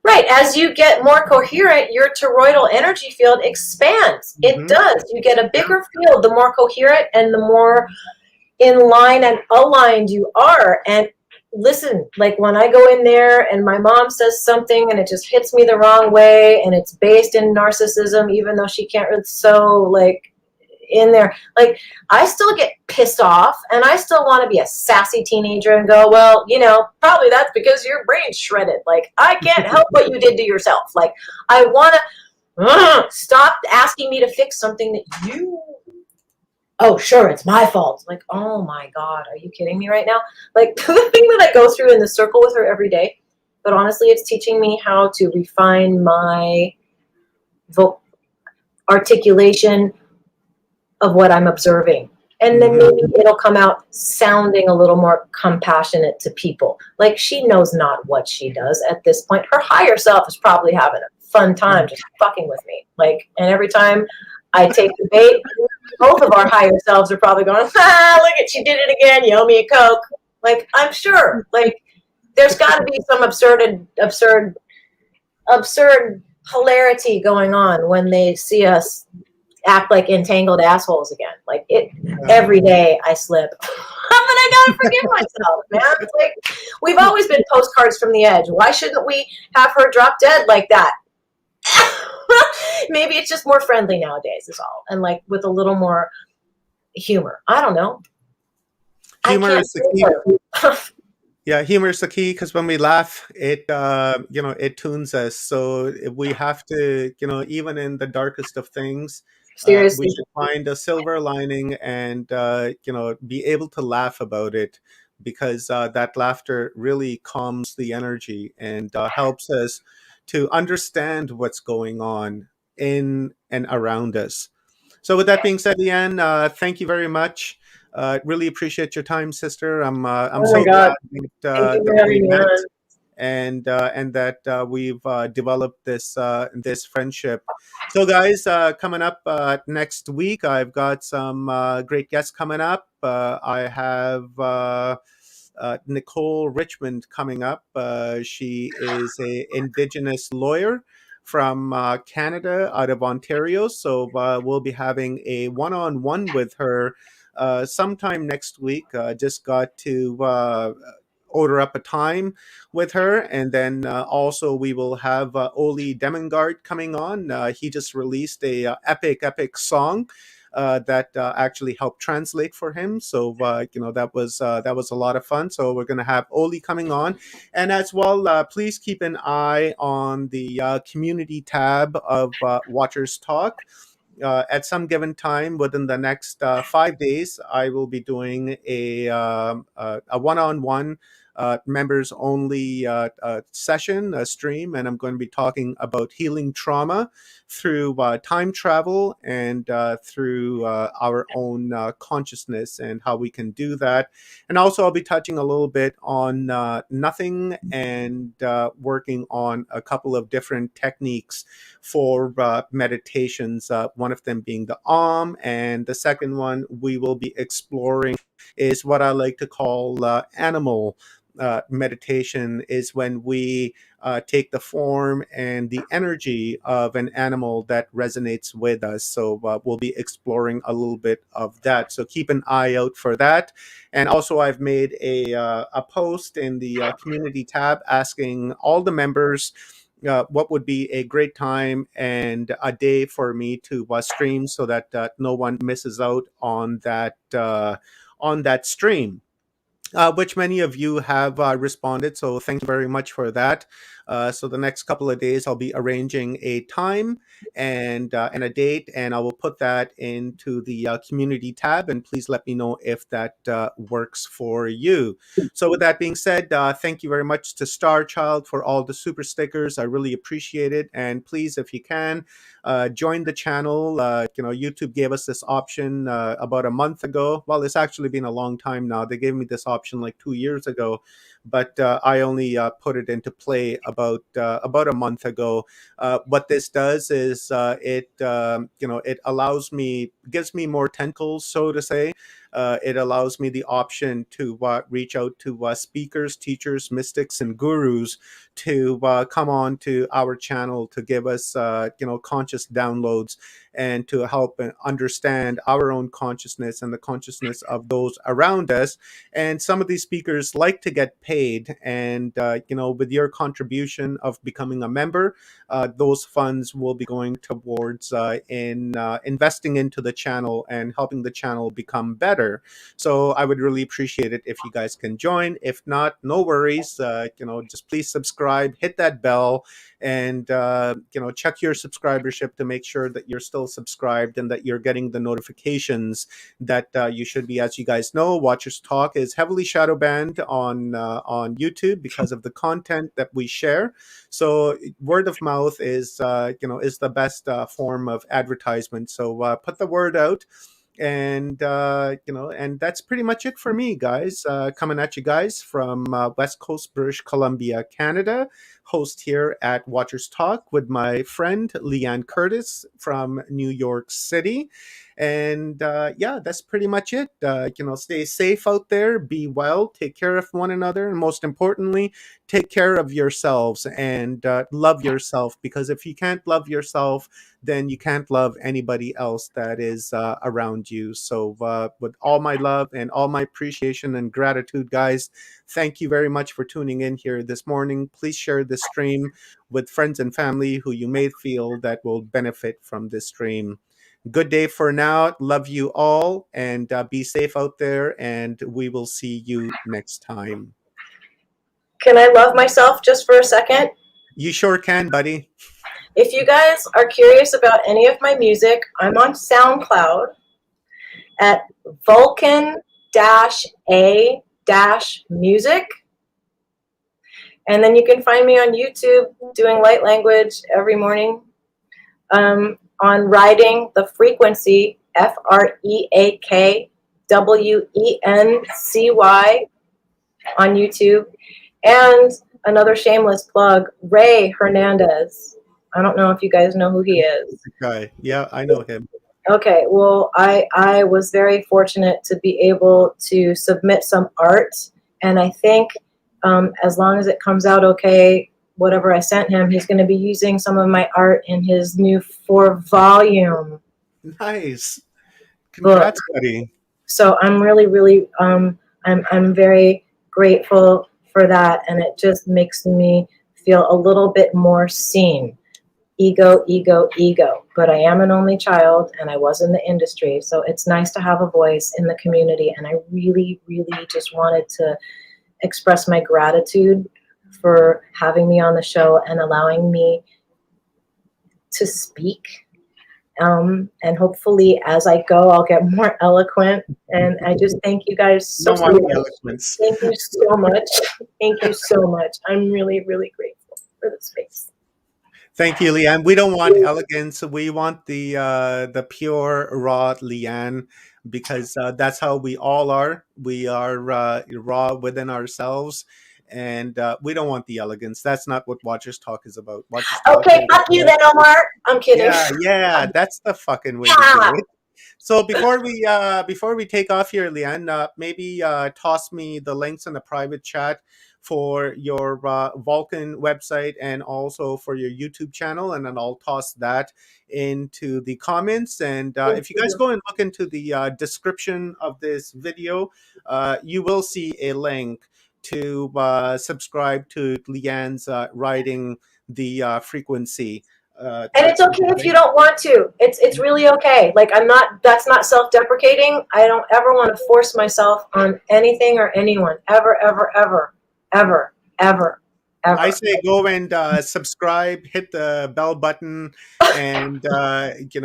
Right. As you get more coherent, your toroidal energy field expands. It Hmm. does. You get a Yeah, bigger field the more coherent and the more in line and aligned you are. And listen, like when I go in there and my mom says something and it just hits me the wrong way and it's based in narcissism, even though she can't really, so like in there, like I still get pissed off and I still want to be a sassy teenager and go, well, probably that's because your brain's shredded. Like I can't help what you did to yourself. Like I want to stop asking me to fix something that you, oh sure, it's my fault. Like, oh my god, are you kidding me right now? Like the thing that I go through in the circle with her every day, but honestly it's teaching me how to refine my articulation of what I'm observing. And then hmm, maybe it'll come out sounding a little more compassionate to people. Like she knows not what she does at this point. Her higher self is probably having a fun time just fucking with me. Like, and every time I take the bait, both of our higher selves are probably going, look at, she did it again. You owe me a Coke. Like, I'm sure. Like, there's got to be some absurd hilarity going on when they see us act like entangled assholes again. Like it every day I slip. But I gotta forgive myself, man. It's like we've always been postcards from the edge. Why shouldn't we have her drop dead like that? Maybe it's just more friendly nowadays is all. And like with a little more humor. I don't know. Humor I can't is the key. her. Yeah, humor is the key because when we laugh, it it tunes us. So we have to, even in the darkest of things, we Seriously. should find a silver lining and be able to laugh about it because that laughter really calms the energy and helps us to understand what's going on in and around us. So, with that being said, Liane, thank you very much. Really appreciate your time, sister. I'm Oh my so God. glad Thank you for that we having me met on. and that we've developed this friendship. So, guys, coming up next week, I've got some great guests coming up. I have Nicole Richmond coming up. She is a Indigenous lawyer from Canada, out of Ontario. So we'll be having a one-on-one with her sometime next week. Just got to order up a time with her, and then also we will have Oli Demengard coming on. He just released a epic song that actually helped translate for him. So that was a lot of fun. So we're going to have Oli coming on, and as well, please keep an eye on the community tab of Watchers Talk. At some given time within the next 5 days, I will be doing a one-on-one members only session, a stream, and I'm going to be talking about healing trauma through time travel and through our own consciousness and how we can do that. And also, I'll be touching a little bit on nothing and working on a couple of different techniques for meditations, one of them being the and the second one we will be exploring is what I like to call animal meditation, is when we take the form and the energy of an animal that resonates with us. So we'll be exploring a little bit of that. So keep an eye out for that. And also, I've made a post in the community tab asking all the members what would be a great time and a day for me to stream so that no one misses out on that stream, which many of you have responded. So thank you very much for that. So the next couple of days, I'll be arranging a time and a date, and I will put that into the community tab. And please let me know if that works for you. So with that being said, thank you very much to Star Child for all the super stickers. I really appreciate it. And please, if you can, join the channel. YouTube gave us this option about a month ago. Well, it's actually been a long time now. They gave me this option like 2 years ago, but I only put it into play about a month ago. What this does is it allows me, gives me more tentacles, so to say. It allows me the option to reach out to speakers, teachers, mystics, and gurus to come on to our channel to give us conscious downloads and to help understand our own consciousness and the consciousness of those around us. And some of these speakers like to get paid, and with your contribution of becoming a member, those funds will be going towards in investing into the channel and helping the channel become better. So I would really appreciate it if you guys can join. If not, no worries. Just please subscribe, hit that bell, and check your subscribership to make sure that you're still subscribed and that you're getting the notifications that you should be. As you guys know, Watchers Talk is heavily shadow banned on YouTube because of the content that we share. So word of mouth is is the best form of advertisement. So put the word out, and and that's pretty much it for me, guys. Coming at you guys from West Coast, British Columbia, Canada. Host here at Watchers Talk with my friend Liane Curtis from New York City. And yeah, that's pretty much it. Stay safe out there, be well, take care of one another, and most importantly, take care of yourselves and love yourself, because if you can't love yourself, then you can't love anybody else that is around you. So, with all my love and all my appreciation and gratitude, guys, thank you very much for tuning in here this morning. Please share this stream with friends and family who you may feel that will benefit from this stream. Good day for now. Love you all, and be safe out there. And we will see you next time. Can I love myself just for a second? You sure can, buddy. If you guys are curious about any of my music, I'm on SoundCloud at Vulcan-A-Music. And then you can find me on YouTube doing light language every morning on Riding the Frequency, FREAKWENCY on YouTube. And another shameless plug, Ray Hernandez. I don't know if you guys know who he is. Guy. Yeah, I know him. Okay, well, I was very fortunate to be able to submit some art, and I think as long as it comes out okay, whatever I sent him, he's going to be using some of my art in his new 4-volume Nice. Congrats, buddy. So I'm really I'm very grateful for that, and it just makes me feel a little bit more seen. Ego. But I am an only child, and I was in the industry, so it's nice to have a voice in the community, and I really just wanted to express my gratitude for having me on the show and allowing me to speak. And hopefully as I go, I'll get more eloquent. And I just thank you guys so much. Thank you so much. Thank you so much. I'm really grateful for the space. Thank you, Liane. We don't want elegance. We want the pure, raw Liane, because that's how we all are. We are raw within ourselves, and we don't want the elegance. That's not what Watchers Talk is about. Okay, fuck you then, Omar. I'm kidding. Yeah, that's the fucking way to do it. So before we take off here, Liane, maybe toss me the links in the private chat for your Vulcan website and also for your YouTube channel, and then I'll toss that into the comments. And if you guys go and look into the description of this video, you will see a link to subscribe to Liane's Riding the Frequency. And it's okay if you don't want to. It's really okay. Like, that's not self-deprecating. I don't ever want to force myself on anything or anyone. Ever. I say go and subscribe, hit the bell button, and get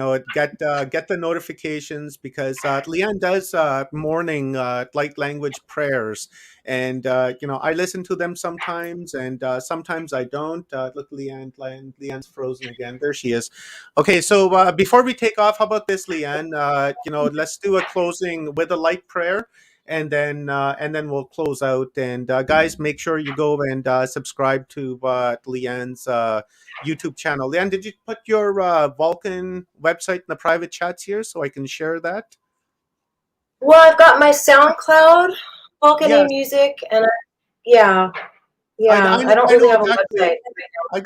the notifications, because Liane does morning light language prayers, and I listen to them sometimes, and sometimes I don't. Look, Liane's frozen again. There she is. Okay, so before we take off, how about this, Liane? Let's do a closing with a light prayer. And then we'll close out. And guys, make sure you go and subscribe to Liane's YouTube channel. Liane, did you put your Vulcan website in the private chats here so I can share that? Well, I've got my SoundCloud, Vulcan Music, and I don't really have a website. I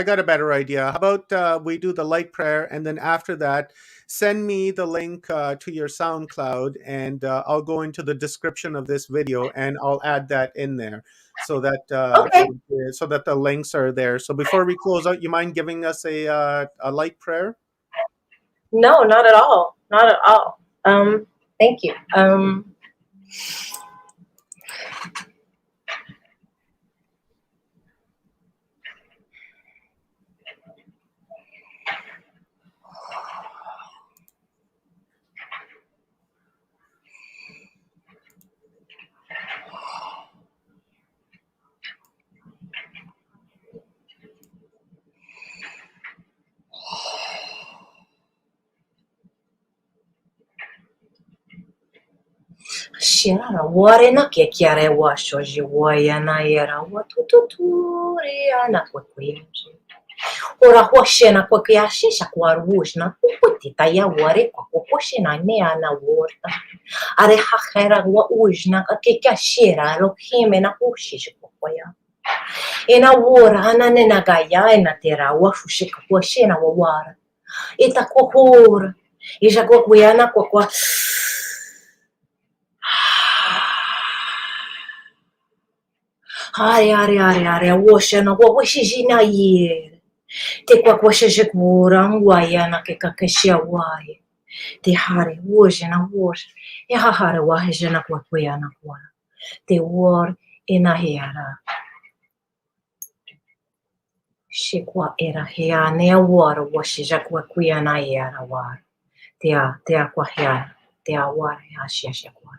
got a better idea. How about we do the light prayer, and then after that, send me the link to your SoundCloud, and I'll go into the description of this video, and I'll add that in there so that so that the links are there. So before we close out, you mind giving us a light prayer? No, not at all. Not at all. Thank you. Shirara warena ke kiare washo jiwaya na yera watututuri ana kwekwiyaji. Ora hoshena kwekwiyashi shakwarushna puputita ya ware kwakoshena ne ana worta. Are hachera wa ujna ke kashira rokhime na ushish kwakwaya. Ena wora ana nena Gaia ena tera washushika kwashena wawara. Itakwahur. Ijakwakuyana kwakwa. Ari, woshana, what was she na year? Te kwakwashakura, wayana kekakashia wai. Te hare, wojana, wash. Ehahara wahajana kwakuyana kwa. Te war inahera. Shikwa era hea nea war, washija kwakuyana era war. Te aquahia, te awar, hashashakwa.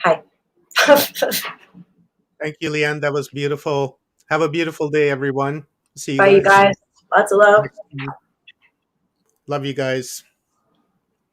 Hi. Thank you, Liane. That was beautiful. Have a beautiful day, everyone. See you Bye, you guys guys. Lots of love. next week. Love you guys.